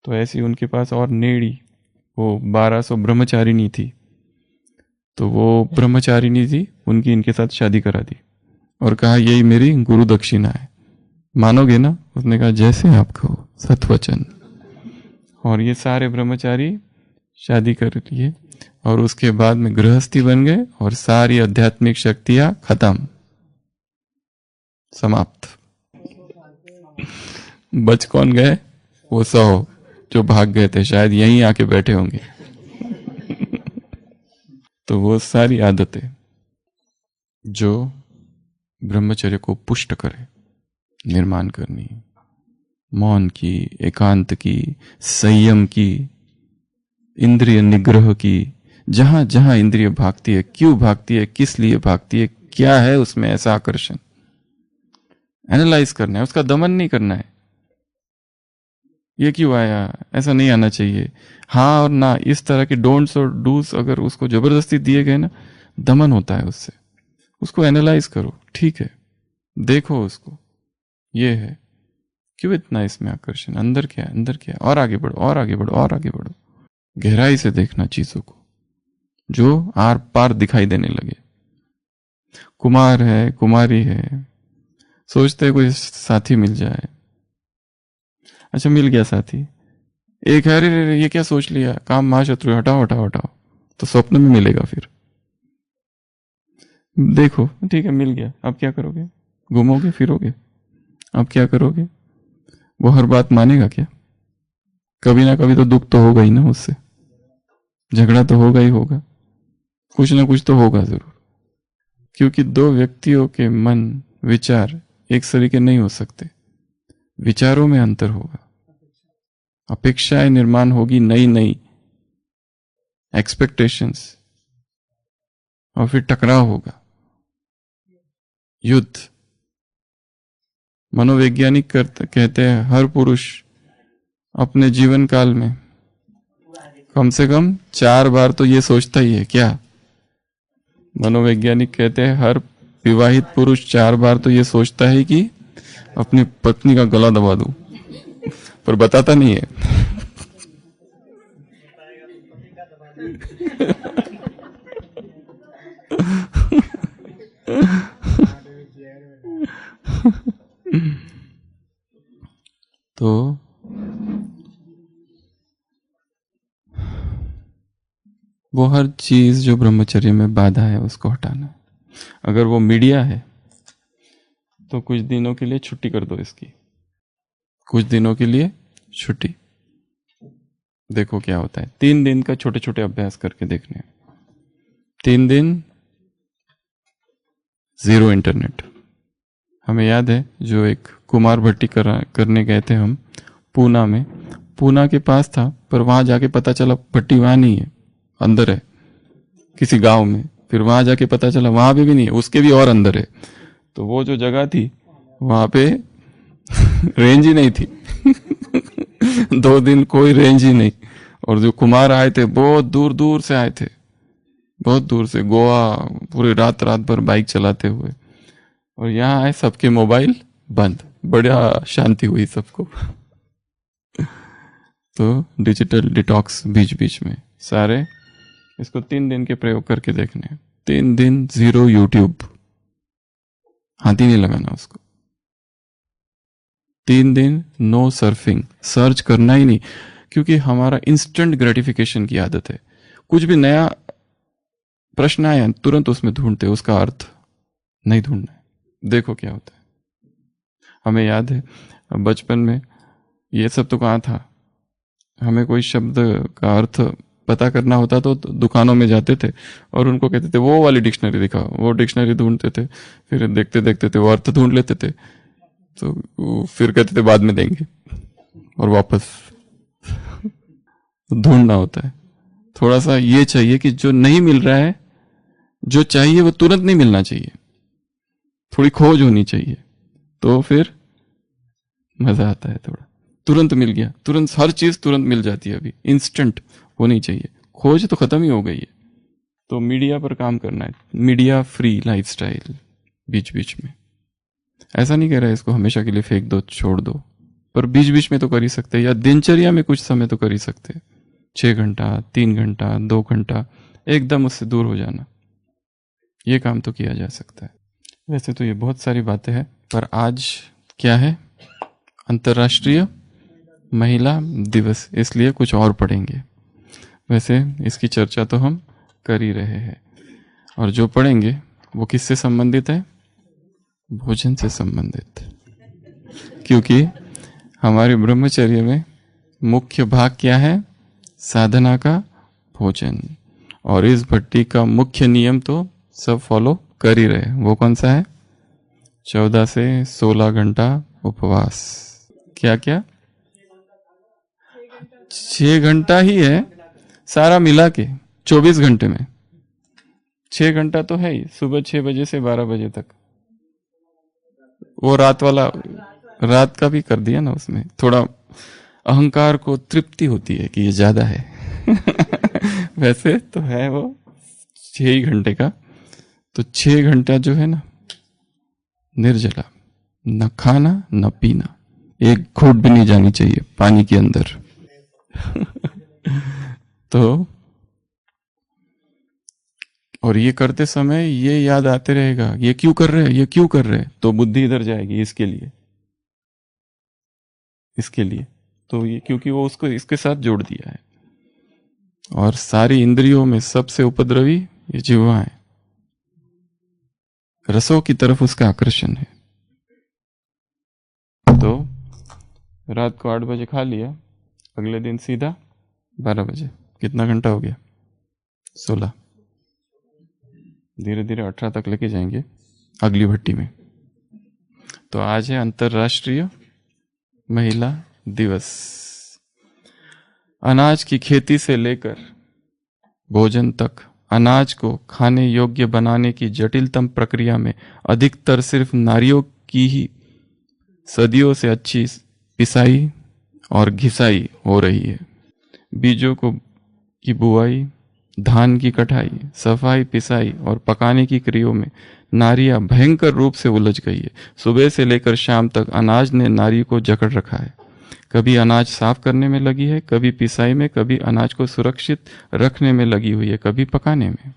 तो ऐसी उनके पास और नेड़ी, वो 1200 ब्रह्मचारिणी थी, तो वो ब्रह्मचारिणी थी, उनकी इनके साथ शादी करा दी और कहा यही मेरी गुरु दक्षिणा है, मानोगे ना? उसने कहा जैसे आप कहो, सत्वचन। और ये सारे ब्रह्मचारी शादी कर लिए और उसके बाद में गृहस्थी बन गए और सारी आध्यात्मिक शक्तियां खत्म, समाप्त। बच कौन गए? वो 100 जो भाग गए थे, शायद यहीं आके बैठे होंगे। तो वो सारी आदतें जो ब्रह्मचर्य को पुष्ट करे, निर्माण करनी, मौन की, एकांत की, संयम की, इंद्रिय निग्रह की। जहां जहां इंद्रिय भागती है, क्यों भागती है, किस लिए भागती है, क्या है उसमें ऐसा आकर्षण, एनालाइज करना है, उसका दमन नहीं करना है। ये क्यों आया, ऐसा नहीं आना चाहिए, हाँ और ना, इस तरह के डोंट्स और डूस अगर उसको जबरदस्ती दिए गए ना, दमन होता है उससे। उसको एनालाइज करो, ठीक है, देखो उसको, ये है, क्यों इतना इसमें आकर्षण, अंदर क्या है, अंदर क्या है, और आगे बढ़ो, और आगे बढ़ो, और आगे बढ़ो। गहराई से देखना चीजों को, जो आर पार दिखाई देने लगे। कुमार है, कुमारी है, सोचते हैं कोई साथी मिल जाए, अच्छा मिल गया साथी, एक है, अरे ये क्या सोच लिया, काम महाशत्रु, हटाओ हटाओ हटाओ, तो स्वप्न में मिलेगा फिर। देखो ठीक है मिल गया, अब क्या करोगे, घूमोगे फिरोगे, अब क्या करोगे, वो हर बात मानेगा क्या? कभी ना कभी तो दुख तो होगा ही ना उससे, झगड़ा तो होगा ही होगा, कुछ ना कुछ तो होगा जरूर। क्योंकि दो व्यक्तियों के मन विचार एक तरीके नहीं हो सकते, विचारों में अंतर होगा, अपेक्षाएं निर्माण होगी, नई नई एक्सपेक्टेशंस, और फिर टकराव होगा, युद्ध। मनोवैज्ञानिक कहते हैं हर पुरुष अपने जीवन काल में कम से कम 4 बार तो ये सोचता ही है। क्या मनोवैज्ञानिक कहते हैं? हर विवाहित पुरुष 4 बार तो ये सोचता है कि अपनी पत्नी का गला दबा दूं, पर बताता नहीं है। तो वो हर चीज जो ब्रह्मचर्य में बाधा है उसको हटाना। अगर वो मीडिया है तो कुछ दिनों के लिए छुट्टी कर दो इसकी, कुछ दिनों के लिए छुट्टी, देखो क्या होता है। 3 दिन का छोटे छोटे अभ्यास करके देखने। 3 दिन 0 इंटरनेट। हमें याद है जो एक कुमार भट्टी करने गए थे हम पूना में, पूना के पास था, पर वहां जाके पता चला भट्टी वहां नहीं है, अंदर है किसी गांव में। फिर वहां जाके पता चला वहां पे भी नहीं है, उसके भी और अंदर है। तो वो जो जगह थी वहां पे रेंज ही नहीं थी। 2 दिन कोई रेंज ही नहीं। और जो कुमार आए थे बहुत दूर दूर से आए थे, बहुत दूर से, गोवा, पूरी रात रात भर बाइक चलाते हुए, और यहाँ आए सबके मोबाइल बंद, बड़ा शांति हुई सबको। तो डिजिटल डिटॉक्स बीच बीच में सारे, इसको 3 दिन के प्रयोग करके देखने। 3 दिन 0 यूट्यूब, हाथ ही नहीं लगाना उसको। 3 दिन नो सर्फिंग, सर्च करना ही नहीं, क्योंकि हमारा इंस्टेंट ग्रेटिफिकेशन की आदत है। कुछ भी नया प्रश्न आया तुरंत उसमें ढूंढते, उसका अर्थ नहीं ढूंढना है। देखो क्या होता है। हमें याद है बचपन में ये सब तो कहाँ था, हमें कोई शब्द का अर्थ पता करना होता तो दुकानों में जाते थे और उनको कहते थे वो वाली डिक्शनरी दिखाओ, वो डिक्शनरी ढूंढते थे, फिर देखते देखते थे वो अर्थ ढूंढ लेते थे, तो फिर कहते थे बाद में देंगे, और वापस ढूंढना होता है। थोड़ा सा ये चाहिए कि जो नहीं मिल रहा है, जो चाहिए वो तुरंत नहीं मिलना चाहिए, थोड़ी खोज होनी चाहिए, तो फिर मजा आता है थोड़ा। तुरंत मिल गया, तुरंत हर चीज तुरंत मिल जाती है, अभी इंस्टेंट होनी चाहिए, खोज तो खत्म ही हो गई है। तो मीडिया पर काम करना है, मीडिया फ्री लाइफस्टाइल बीच बीच में। ऐसा नहीं कह रहा है इसको हमेशा के लिए फेंक दो, छोड़ दो, पर बीच बीच में तो कर ही सकते हैं, या दिनचर्या में कुछ समय तो कर ही सकते हैं। 6 घंटा, 3 घंटा, 2 घंटा, एकदम उससे दूर हो जाना, ये काम तो किया जा सकता है। वैसे तो ये बहुत सारी बातें हैं, पर आज क्या है, अंतर्राष्ट्रीय महिला दिवस, इसलिए कुछ और पढ़ेंगे। वैसे इसकी चर्चा तो हम कर ही रहे हैं, और जो पढ़ेंगे वो किससे संबंधित है? भोजन से संबंधित। क्योंकि हमारे ब्रह्मचर्य में मुख्य भाग क्या है? साधना का भोजन। और इस भट्टी का मुख्य नियम तो सब फॉलो कर ही रहे। वो कौन सा है? 14 से 16 घंटा उपवास। क्या क्या? 6 घंटा ही है सारा मिला के 24 घंटे में। 6 घंटा तो है ही, सुबह 6 बजे से 12 बजे तक। वो रात वाला, रात का भी कर दिया ना, उसमें थोड़ा अहंकार को तृप्ति होती है कि ये ज्यादा है। वैसे तो है वो 6 ही घंटे का। तो 6 घंटा जो है ना, निर्जला, न खाना न पीना, एक घूंट भी नहीं जानी चाहिए पानी के अंदर। तो और ये करते समय ये याद आते रहेगा, ये क्यों कर रहे हैं, ये क्यों कर रहे हैं, तो बुद्धि इधर जाएगी इसके लिए, इसके लिए। तो ये क्योंकि वो उसको इसके साथ जोड़ दिया है। और सारी इंद्रियों में सबसे उपद्रवी ये जिह्वा है, रसों की तरफ उसका आकर्षण है। तो रात को 8 बजे खा लिया, अगले दिन सीधा 12 बजे, कितना घंटा हो गया? 16। धीरे धीरे 18 तक लेके जाएंगे अगली भट्टी में। तो आज है अंतर्राष्ट्रीय महिला दिवस। अनाज की खेती से लेकर भोजन तक अनाज को खाने योग्य बनाने की जटिलतम प्रक्रिया में अधिकतर सिर्फ नारियों की ही सदियों से अच्छी पिसाई और घिसाई हो रही है। बीजों की बुआई, धान की कटाई, सफाई, पिसाई और पकाने की क्रियाओं में नारियां भयंकर रूप से उलझ गई है। सुबह से लेकर शाम तक अनाज ने नारी को जकड़ रखा है। कभी अनाज साफ करने में लगी है, कभी पिसाई में, कभी अनाज को सुरक्षित रखने में लगी हुई है, कभी पकाने में।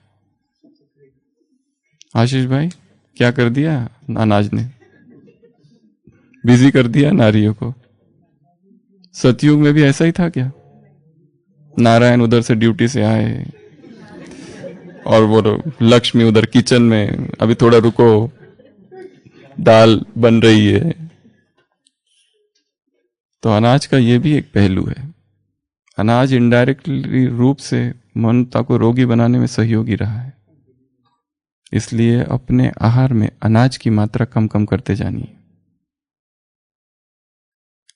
आशीष भाई, क्या कर दिया अनाज ने? बिजी कर दिया नारियों को। सतयुग में भी ऐसा ही था क्या? नारायण उधर से ड्यूटी से आए और वो लक्ष्मी उधर किचन में, अभी थोड़ा रुको, दाल बन रही है। तो अनाज का ये भी एक पहलू है। अनाज इनडायरेक्टली रूप से मनुष्यता को रोगी बनाने में सहयोगी रहा है। इसलिए अपने आहार में अनाज की मात्रा कम कम करते जानिए।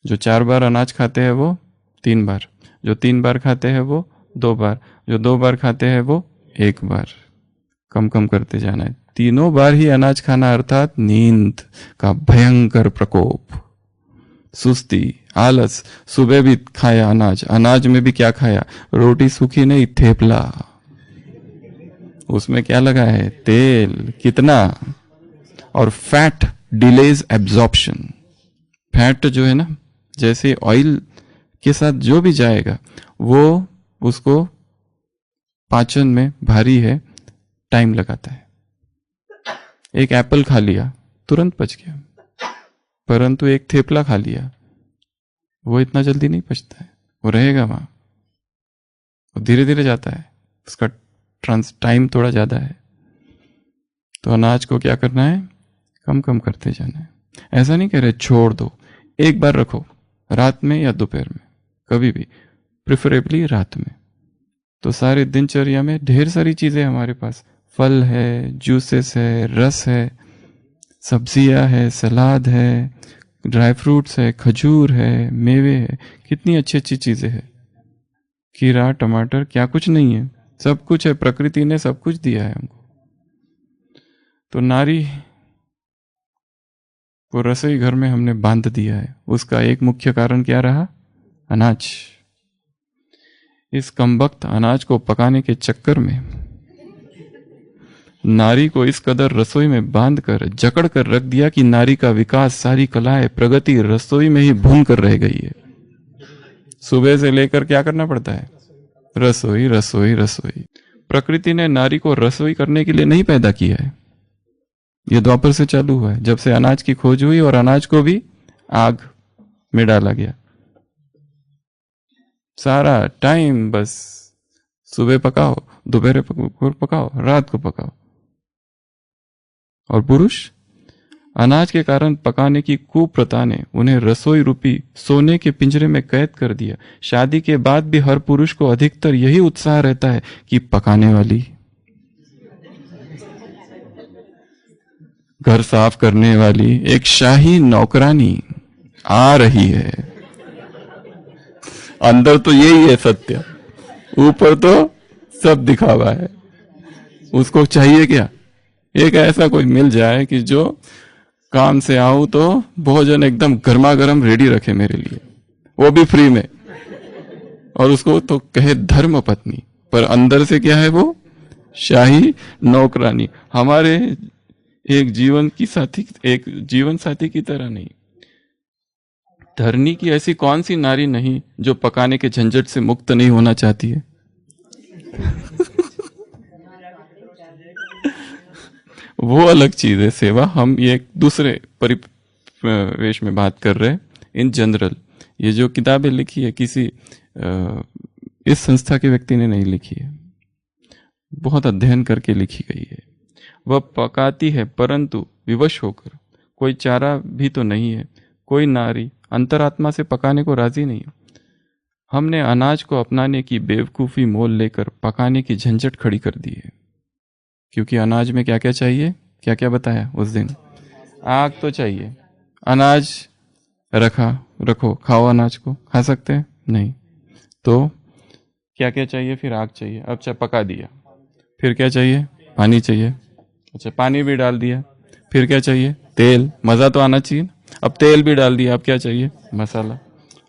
जो 4 बार अनाज खाते हैं वो 3 बार, जो 3 बार खाते हैं वो 2 बार, जो 2 बार खाते हैं वो 1 बार, कम कम करते जाना है। 3 बार ही अनाज खाना, अर्थात नींद का भयंकर प्रकोप, सुस्ती, आलस। सुबह भी खाया अनाज, अनाज में भी क्या खाया? रोटी सूखी नहीं, थेपला। उसमें क्या लगा है? तेल। कितना? और फैट डिलेज एब्जॉर्प्शन। फैट जो है ना, जैसे ऑयल के साथ जो भी जाएगा वो उसको पाचन में भारी है, टाइम लगाता है। एक एप्पल खा लिया तुरंत पच गया, परंतु एक थेपला खा लिया वो इतना जल्दी नहीं पचता है, वो रहेगा वहां, वो धीरे धीरे जाता है, उसका टाइम थोड़ा ज्यादा है। तो अनाज को क्या करना है? कम कम करते जाना है। ऐसा नहीं कह रहे छोड़ दो, एक बार रखो, रात में या दोपहर में, कभी भी, प्रिफरेबली रात में। तो सारे दिनचर्या में ढेर सारी चीजें हमारे पास, फल है, जूसेस है, रस है, सब्जियां है, सलाद है, ड्राई फ्रूट्स है, खजूर है, मेवे है, कितनी अच्छी अच्छी चीजें हैं। खीरा, टमाटर, क्या कुछ नहीं है, सब कुछ है। प्रकृति ने सब कुछ दिया है हमको। तो नारी को रसोई घर में हमने बांध दिया है। उसका एक मुख्य कारण क्या रहा? अनाज। इस कमबख्त अनाज को पकाने के चक्कर में नारी को इस कदर रसोई में बांध कर जकड़ कर रख दिया कि नारी का विकास, सारी कलाएं, प्रगति रसोई में ही भून कर रह गई है। सुबह से लेकर क्या करना पड़ता है? रसोई, रसोई, रसोई। प्रकृति ने नारी को रसोई करने के लिए नहीं पैदा किया है। यह द्वापर से चालू हुआ है, जब से अनाज की खोज हुई और अनाज को भी आग में डाला गया। सारा टाइम बस सुबह पकाओ, दोपहर को पकाओ, रात को पकाओ। और पुरुष, अनाज के कारण पकाने की कुप्रथा ने उन्हें रसोई रूपी सोने के पिंजरे में कैद कर दिया। शादी के बाद भी हर पुरुष को अधिकतर यही उत्साह रहता है कि पकाने वाली, घर साफ करने वाली एक शाही नौकरानी आ रही है। अंदर तो यही है सत्य, ऊपर तो सब दिखावा है। उसको चाहिए क्या? एक ऐसा कोई मिल जाए कि जो काम से आऊं तो भोजन एकदम गर्मा गर्म रेडी रखे मेरे लिए, वो भी फ्री में, और उसको तो कहे धर्म पत्नी, पर अंदर से क्या है वो? शाही नौकरानी। हमारे एक जीवन साथी की तरह नहीं। धरनी की ऐसी कौन सी नारी नहीं जो पकाने के झंझट से मुक्त नहीं होना चाहती है? वो अलग चीज है सेवा। हम ये एक दूसरे परिवेश में बात कर रहे हैं। इन जनरल ये जो किताबें लिखी है किसी इस संस्था के व्यक्ति ने नहीं लिखी है, बहुत अध्ययन करके लिखी गई है। वह पकाती है परंतु विवश होकर, कोई चारा भी तो नहीं है। कोई नारी अंतरात्मा से पकाने को राजी नहीं है। हमने अनाज को अपनाने की बेवकूफ़ी मोल लेकर पकाने की झंझट खड़ी कर दी है। क्योंकि अनाज में क्या क्या चाहिए, क्या क्या बताया उस दिन? आग तो चाहिए। अनाज रखो, खाओ अनाज को, खा सकते हैं? नहीं। तो क्या क्या चाहिए? फिर आग चाहिए। अब चाहे पका दिया, फिर क्या चाहिए? पानी चाहिए। अच्छा, पानी भी डाल दिया, फिर क्या चाहिए? तेल। मज़ा तो आना चाहिए। अब तेल भी डाल दिया, अब क्या चाहिए? मसाला।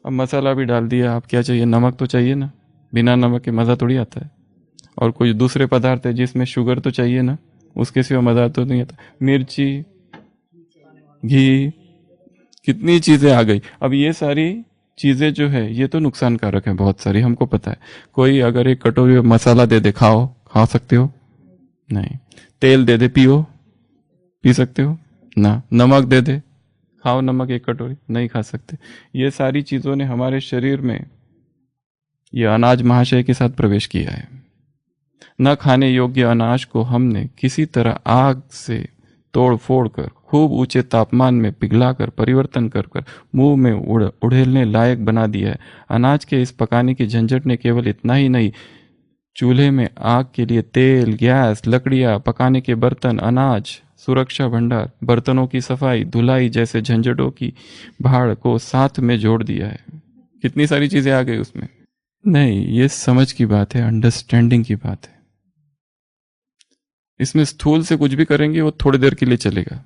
अब मसाला भी डाल दिया, अब क्या चाहिए? नमक तो चाहिए ना, बिना नमक के मज़ा थोड़ी आता है। और कुछ दूसरे पदार्थ है जिसमें शुगर तो चाहिए ना, उसके सिवा मज़ा तो नहीं आता। मिर्ची, घी, कितनी चीज़ें आ गई। अब ये सारी चीज़ें जो है ये तो नुकसानकारक है बहुत सारी, हमको पता है। कोई अगर एक कटोरी में मसाला दे दे, खाओ, खा सकते हो? नहीं। तेल दे दे, पियो, पी सकते हो ना? नमक दे दे, खाओ नमक एक कटोरी, नहीं खा सकते। ये सारी चीज़ों ने हमारे शरीर में ये अनाज महाशय के साथ प्रवेश किया है। न खाने योग्य अनाज को हमने किसी तरह आग से तोड़ फोड़ कर, खूब ऊंचे तापमान में पिघलाकर, परिवर्तन कर कर मुंह में उड़ेलने लायक बना दिया है। अनाज के इस पकाने की झंझट ने केवल इतना ही नहीं, चूल्हे में आग के लिए तेल, गैस, लकड़ियाँ, पकाने के बर्तन, अनाज, सुरक्षा भंडार, बर्तनों की सफाई, धुलाई जैसे झंझटों की भाड़ को साथ में जोड़ दिया है। कितनी सारी चीजें आ गई उसमें। नहीं, ये समझ की बात है, अंडरस्टैंडिंग की बात है। इसमें स्थूल से कुछ भी करेंगे वो थोड़ी देर के लिए चलेगा।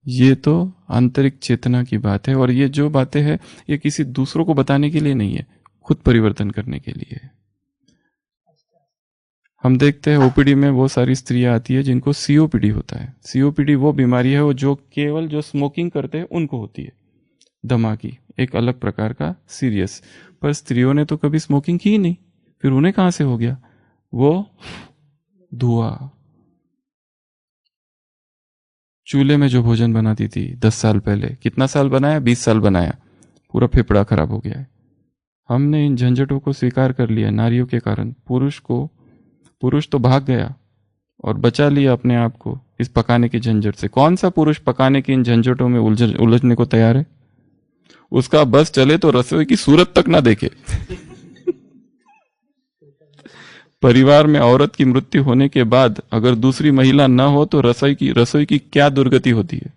ये तो आंतरिक चेतना की बात है, और ये जो बातें हैं ये किसी दूसरों को बताने के लिए नहीं है, खुद परिवर्तन करने के लिए है। हम देखते हैं ओपीडी में वो सारी स्त्रियां आती है जिनको सीओपीडी होता है। सीओपीडी वो बीमारी है वो जो केवल जो स्मोकिंग करते हैं उनको होती है, दमा की, एक अलग प्रकार का सीरियस। पर स्त्रियों ने तो कभी स्मोकिंग की ही नहीं, फिर उन्हें कहां से हो गया? वो धुआं। चूल्हे में जो भोजन बनाती थी 10 साल पहले, कितना साल बनाया? 20 साल बनाया, पूरा फेफड़ा खराब हो गया है। हमने इन झंझटों को स्वीकार कर लिया नारियों के कारण। पुरुष तो भाग गया और बचा लिया अपने आप को इस पकाने की झंझट से। कौन सा पुरुष पकाने की इन झंझटों में उलझने को तैयार है? उसका बस चले तो रसोई की सूरत तक ना देखे। परिवार में औरत की मृत्यु होने के बाद अगर दूसरी महिला न हो तो रसोई की क्या दुर्गति होती है,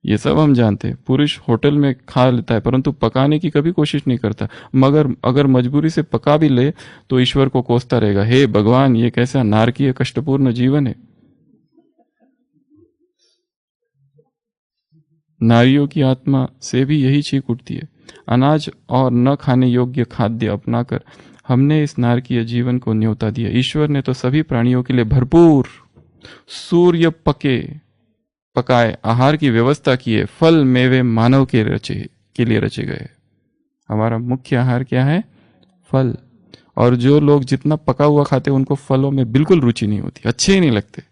ये सब हम जानते हैं। पुरुष होटल में खा लेता है परंतु पकाने की कभी कोशिश नहीं करता, मगर अगर मजबूरी से पका भी ले तो ईश्वर को कोसता रहेगा, हे भगवान ये कैसा नारकीय कष्टपूर्ण जीवन है। नारियों की आत्मा से भी यही चीख उठती है। अनाज और न खाने योग्य खाद्य अपनाकर हमने इस नारकीय जीवन को न्योता दिया। ईश्वर ने तो सभी प्राणियों के लिए भरपूर सूर्य पकाए आहार की व्यवस्था की है। फल मेवे मानव के लिए रचे गए। हमारा मुख्य आहार क्या है? फल। और जो लोग जितना पका हुआ खाते हैं उनको फलों में बिल्कुल रुचि नहीं होती, अच्छे ही नहीं लगते।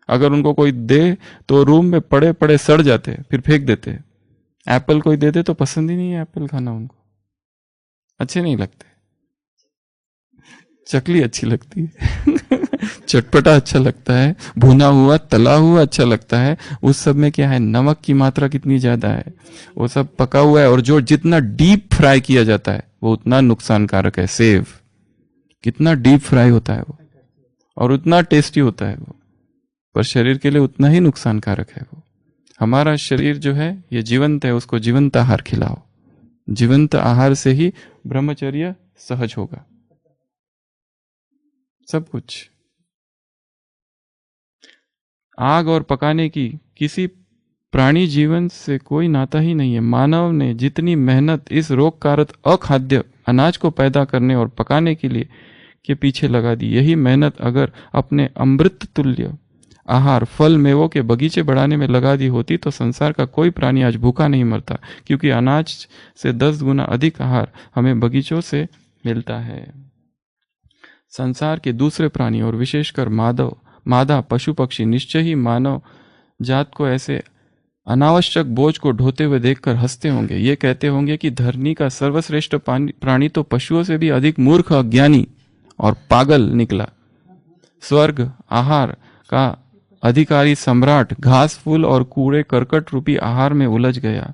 अगर उनको कोई दे तो रूम में पड़े पड़े सड़ जाते हैं, फिर फेंक देते हैं। एप्पल कोई दे दे तो पसंद ही नहीं है एप्पल खाना, उनको अच्छे नहीं लगते। चकली अच्छी लगती है चटपटा अच्छा लगता है, भुना हुआ तला हुआ अच्छा लगता है। उस सब में क्या है, नमक की मात्रा कितनी ज्यादा है, वो सब पका हुआ है। और जो जितना डीप फ्राई किया जाता है वो उतना नुकसानकारक है। सेव कितना डीप फ्राई होता है वो, और उतना टेस्टी होता है वो, पर शरीर के लिए उतना ही नुकसानकारक है वो। हमारा शरीर जो है ये जीवंत है, उसको जीवंत आहार खिलाओ। जीवंत आहार से ही ब्रह्मचर्य सहज होगा, सब कुछ। आग और पकाने की किसी प्राणी जीवन से कोई नाता ही नहीं है। मानव ने जितनी मेहनत इस रोगकारक अखाद्य अनाज को पैदा करने और पकाने के लिए के पीछे लगा दी, यही मेहनत अगर अपने अमृत तुल्य आहार फल मेवों के बगीचे बढ़ाने में लगा दी होती तो संसार का कोई प्राणी आज भूखा नहीं मरता, क्योंकि अनाज से 10 गुना अधिक आहार हमें बगीचों से मिलता है। संसार के दूसरे प्राणी और विशेषकर मादा पशु पक्षी निश्चय ही मानव जात को ऐसे अनावश्यक बोझ को ढोते हुए देखकर हंसते होंगे। ये कहते होंगे कि धरनी का सर्वश्रेष्ठ प्राणी तो पशुओं से भी अधिक मूर्ख, अज्ञानी और पागल निकला। स्वर्ग आहार का अधिकारी सम्राट घास फूल और कूड़े करकट रूपी आहार में उलझ गया।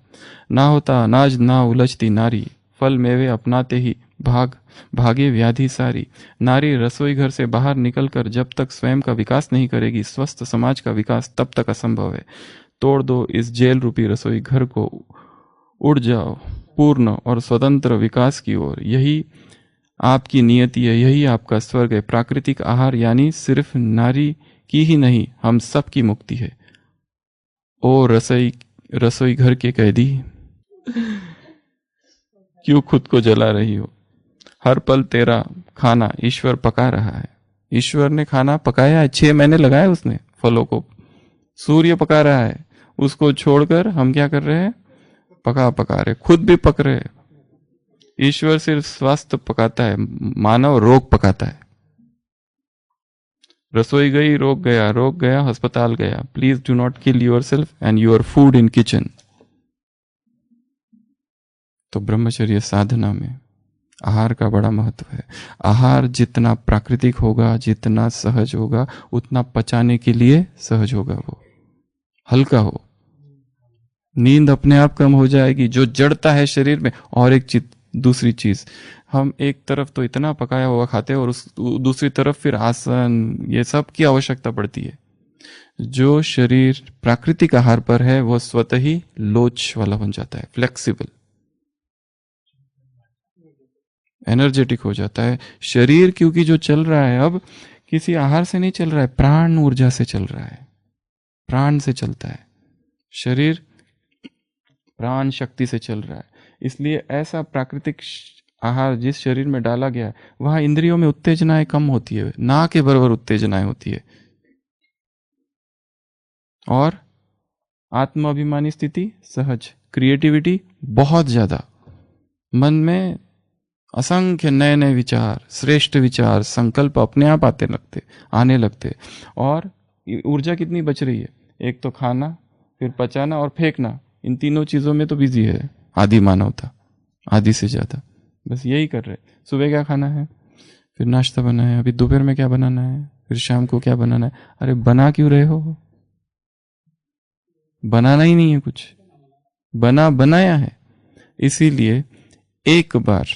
ना होता अनाज ना उलझती नारी, फल मेवे अपनाते ही भागे व्याधि सारी। नारी रसोई घर से बाहर निकलकर जब तक स्वयं का विकास नहीं करेगी, स्वस्थ समाज का विकास तब तक असंभव है। तोड़ दो इस जेल रूपी रसोई घर को, उड़ जाओ पूर्ण और स्वतंत्र विकास की ओर। यही आपकी नियति है, यही आपका स्वर्ग है। प्राकृतिक आहार यानी सिर्फ नारी की ही नहीं, हम सब की मुक्ति है। ओ रसोई घर के कैदी, क्यों खुद को जला रही हो? हर पल तेरा खाना ईश्वर पका रहा है। ईश्वर ने खाना पकाया है, 6 महीने लगाए उसने फलों को। सूर्य पका रहा है, उसको छोड़कर हम क्या कर रहे हैं? पका रहे, खुद भी पक रहे। ईश्वर सिर्फ स्वास्थ्य पकाता है, मानव रोग पकाता है। रसोई गई, रोग गया अस्पताल गया। Please do not kill yourself and your food in kitchen. तो ब्रह्मचर्य साधना में आहार का बड़ा महत्व है। आहार जितना प्राकृतिक होगा, जितना सहज होगा, उतना पचाने के लिए सहज होगा, वो हल्का हो। नींद अपने आप कम हो जाएगी जो जड़ता है शरीर में। और एक चीज, दूसरी चीज, हम एक तरफ तो इतना पकाया हुआ खाते हैं और उस दूसरी तरफ फिर आसन ये सब की आवश्यकता पड़ती है। जो शरीर प्राकृतिक आहार पर है वो स्वतः ही लोच वाला बन जाता है, फ्लेक्सिबल, एनर्जेटिक हो जाता है शरीर। क्योंकि जो चल रहा है अब किसी आहार से नहीं चल रहा है, प्राण ऊर्जा से चल रहा है, प्राण से चलता है शरीर, प्राण शक्ति से चल रहा है। इसलिए ऐसा प्राकृतिक आहार जिस शरीर में डाला गया है वहां इंद्रियों में उत्तेजनाएं कम होती है, ना के बराबर उत्तेजनाएं होती है। और आत्म अभिमानी स्थिति सहज, क्रिएटिविटी बहुत ज्यादा, मन में असंख्य नए नए विचार, श्रेष्ठ विचार, संकल्प अपने आप आने लगते। और ऊर्जा कितनी बच रही है? एक तो खाना, फिर पचाना और फेंकना, इन तीनों चीजों में तो बिजी है आदि मानवता, आदि से ज्यादा बस यही कर रहे। सुबह क्या खाना है, फिर नाश्ता बना है, अभी दोपहर में क्या बनाना है, फिर शाम को क्या बनाना है। अरे बना क्यों रहे हो? बनाना ही नहीं है कुछ, बनाया है। इसीलिए एक बार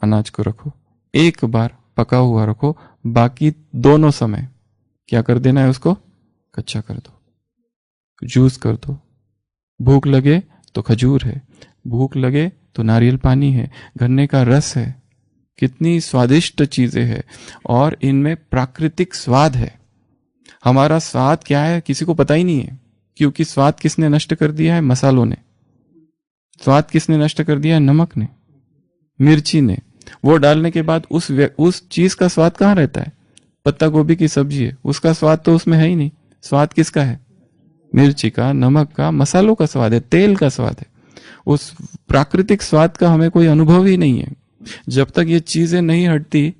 अनाज को रखो, एक बार पका हुआ रखो, बाकी दोनों समय क्या कर देना है? उसको कच्चा कर दो, जूस कर दो। भूख लगे तो खजूर है, भूख लगे तो नारियल पानी है, गन्ने का रस है, कितनी स्वादिष्ट चीजें हैं। और इनमें प्राकृतिक स्वाद है। हमारा स्वाद क्या है किसी को पता ही नहीं है, क्योंकि स्वाद किसने नष्ट कर दिया है? मसालों ने। स्वाद किसने नष्ट कर दिया है? नमक ने, मिर्ची ने। वो डालने के बाद उस चीज का स्वाद कहाँ रहता है? पत्ता गोभी की सब्जी है, उसका स्वाद तो उसमें है ही नहीं। स्वाद किसका है? मिर्ची का, नमक का, मसालों का स्वाद है, तेल का स्वाद है। उस प्राकृतिक स्वाद का हमें कोई अनुभव ही नहीं है। जब तक ये चीजें नहीं हटती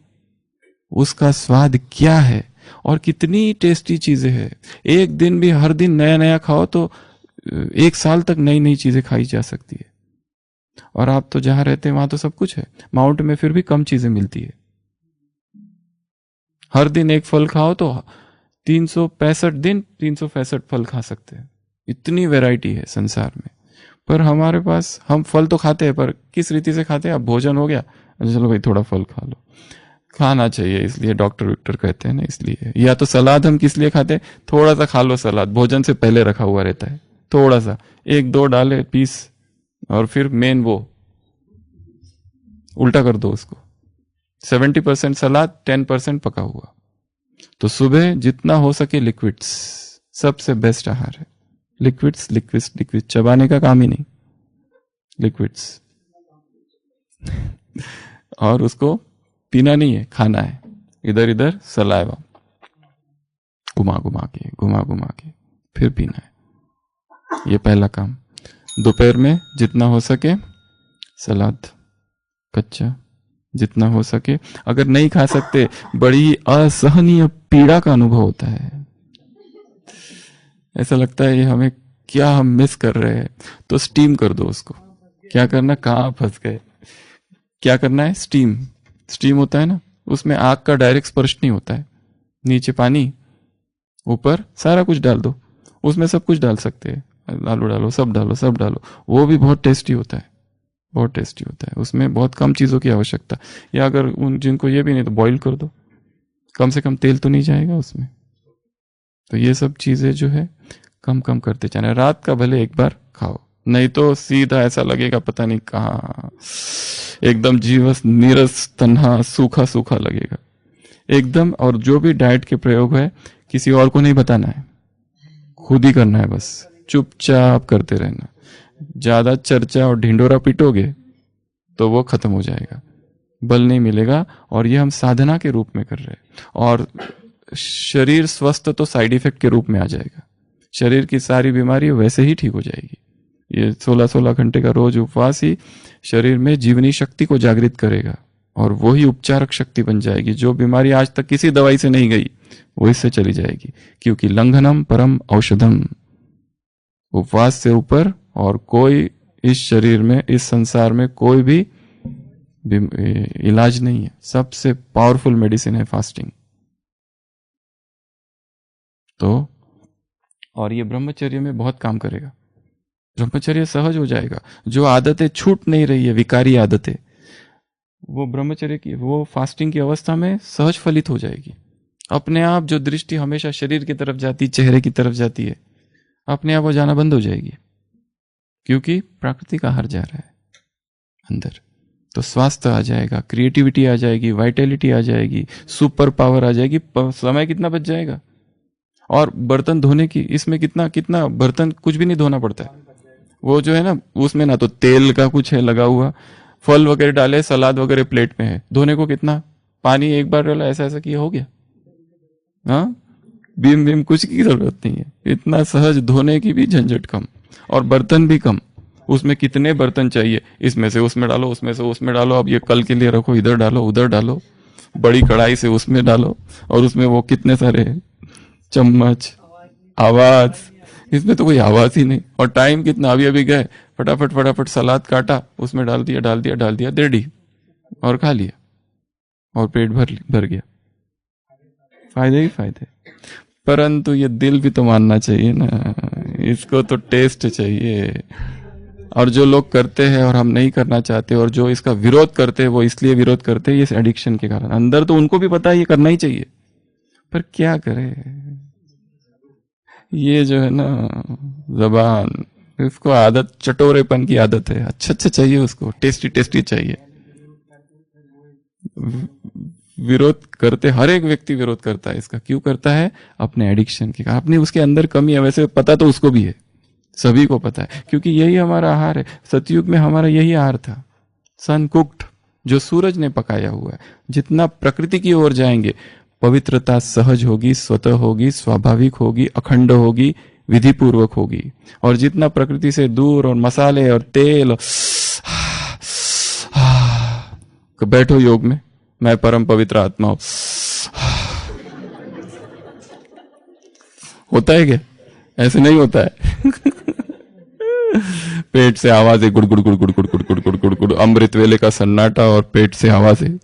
उसका स्वाद क्या है और कितनी टेस्टी चीजें हैं। एक दिन भी हर दिन नया नया खाओ तो 1 साल तक नई नई चीजें खाई जा सकती है। और आप तो जहां रहते हैं वहां तो सब कुछ है, माउंट में फिर भी कम चीजें मिलती है। हर दिन एक फल खाओ तो 365 दिन 365 फल खा सकते हैं। इतनी वैरायटी है संसार में। पर हमारे पास, हम फल तो खाते हैं पर किस रीति से खाते हैं? अब भोजन हो गया, अच्छा चलो भाई थोड़ा फल खा लो। खाना चाहिए इसलिए डॉक्टर विक्टर कहते हैं ना, इसलिए। या तो सलाद हम किस लिए खाते हैं? थोड़ा सा खा लो सलाद, भोजन से पहले रखा हुआ रहता है, थोड़ा सा 1-2 डाले पीस, और फिर मेन वो उल्टा कर दो उसको, 70% सलाद, 10% पका हुआ। तो सुबह जितना हो सके लिक्विड्स, सबसे बेस्ट आहार है लिक्विड्स। लिक्विड्स लिक्विड चबाने का काम ही नहीं, लिक्विड्स। और उसको पीना नहीं है, खाना है। इधर इधर सलाइवा घुमा घुमा के फिर पीना है। ये पहला काम। दोपहर में जितना हो सके सलाद कच्चा, जितना हो सके। अगर नहीं खा सकते, बड़ी असहनीय पीड़ा का अनुभव होता है, ऐसा लगता है ये हमें क्या हम मिस कर रहे हैं, तो स्टीम कर दो उसको। क्या करना, कहाँ फंस गए, क्या करना है? स्टीम। स्टीम होता है ना, उसमें आग का डायरेक्ट स्पर्श नहीं होता है। नीचे पानी, ऊपर सारा कुछ डाल दो, उसमें सब कुछ डाल सकते हैं, आलू डालो, सब डालो, वो भी बहुत टेस्टी होता है, बहुत टेस्टी होता है। उसमें बहुत कम चीज़ों की आवश्यकता। या अगर उन जिनको ये भी नहीं तो बॉईल कर दो, कम से कम तेल तो नहीं जाएगा उसमें। तो ये सब चीज़ें जो है कम कम करते जाना। रात का भले एक बार खाओ, नहीं तो सीधा ऐसा लगेगा पता नहीं कहाँ, एकदम जीवस नीरस तन्हा सूखा सूखा लगेगा एकदम। और जो भी डाइट के प्रयोग है किसी और को नहीं बताना है, खुद ही करना है, बस चुपचाप करते रहना। ज्यादा चर्चा और ढिंडोरा पीटोगे तो वो खत्म हो जाएगा, बल नहीं मिलेगा। और ये हम साधना के रूप में कर रहे हैं, और शरीर स्वस्थ तो साइड इफेक्ट के रूप में आ जाएगा। शरीर की सारी बीमारी वैसे ही ठीक हो जाएगी। ये 16-16 घंटे का रोज उपवास ही शरीर में जीवनी शक्ति को जागृत करेगा, और वही उपचारक शक्ति बन जाएगी। जो बीमारी आज तक किसी दवाई से नहीं गई वो इससे चली जाएगी, क्योंकि लंघनम परम औषधम। उपवास से ऊपर और कोई इस शरीर में, इस संसार में कोई भी इलाज नहीं है। सबसे पावरफुल मेडिसिन है फास्टिंग। तो और ये ब्रह्मचर्य में बहुत काम करेगा। ब्रह्मचर्य सहज हो जाएगा। जो आदतें छूट नहीं रही है, विकारी आदतें, वो ब्रह्मचर्य की, वो फास्टिंग की अवस्था में सहज फलित हो जाएगी। अपने आप जो दृष्टि हमेशा शरीर की तरफ जाती, चेहरे की तरफ जाती है, अपने आप वो जाना बंद हो जाएगी, क्योंकि प्रकृति का हार जा रहा है अंदर। तो स्वास्थ्य आ जाएगा, क्रिएटिविटी आ जाएगी, वाइटैलिटी आ जाएगी, सुपर पावर आ जाएगी। समय कितना बच जाएगा। और बर्तन धोने की, इसमें कितना कितना बर्तन कुछ भी नहीं धोना पड़ता है। वो जो है ना, उसमें ना तो तेल का कुछ है लगा हुआ, फल वगैरह डाले, सलाद वगैरह प्लेट में है, धोने को कितना पानी, एक बार डाला, ऐसा ऐसा किया हो गया। हाँ, बीम बीम कुछ की जरूरत नहीं है। इतना सहज, धोने की भी झंझट कम, और बर्तन भी कम। उसमें कितने बर्तन चाहिए, इसमें से उसमें डालो, उसमें से उसमें डालो, अब ये कल के लिए रखो, इधर डालो, उधर डालो, बड़ी कढ़ाई से उसमें डालो, और उसमें वो कितने सारे चम्मच, आवाज, इसमें तो कोई आवाज ही नहीं। और टाइम कितना, अभी अभी गए, फटाफट फटाफट सलाद काटा, उसमें डाल दिया, रेडी, और खा लिया, और पेट भर गया। फायदे ही फायदे। परंतु ये दिल भी तो मानना चाहिए ना, इसको तो टेस्ट चाहिए। और जो लोग करते हैं और हम नहीं करना चाहते, और जो इसका विरोध करते हैं, वो इसलिए विरोध करते हैं ये एडिक्शन के कारण। अंदर तो उनको भी पता है ये करना ही चाहिए, पर क्या करें। ये जो है ना जबान, इसको आदत, चटोरेपन की आदत है। अच्छा चाहिए उसको, टेस्टी टेस्टी चाहिए। विरोध करते, हर एक व्यक्ति विरोध करता है इसका। क्यों करता है? अपने एडिक्शन के कारण। अपनी उसके अंदर कमी है, वैसे पता तो उसको भी है, सभी को पता है, क्योंकि यही हमारा आहार है। सतयुग में हमारा यही आहार था, सन कुक्ड, जो सूरज ने पकाया हुआ है। जितना प्रकृति की ओर जाएंगे, पवित्रता सहज होगी, स्वतः होगी, स्वाभाविक होगी, अखंड होगी, विधि पूर्वक होगी। और जितना प्रकृति से दूर, और मसाले और तेल, बैठो योग में, मैं परम पवित्र आत्मा हूं, होता है क्या? ऐसे नहीं होता है। पेट से आवाजें, गुड़ गुड़ गुड़ गुड़ गुड़ गुड़ गुड़ गुड़ गुड़ गुड़, अमृत वेले का सन्नाटा, और पेट से आवाजें।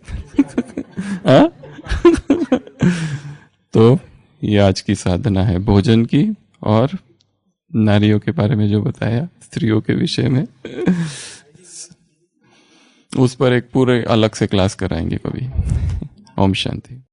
तो ये आज की साधना है भोजन की, और नारियों के बारे में जो बताया स्त्रियों के विषय में, उस पर एक पूरे अलग से क्लास कराएंगे कभी। ओम शांति।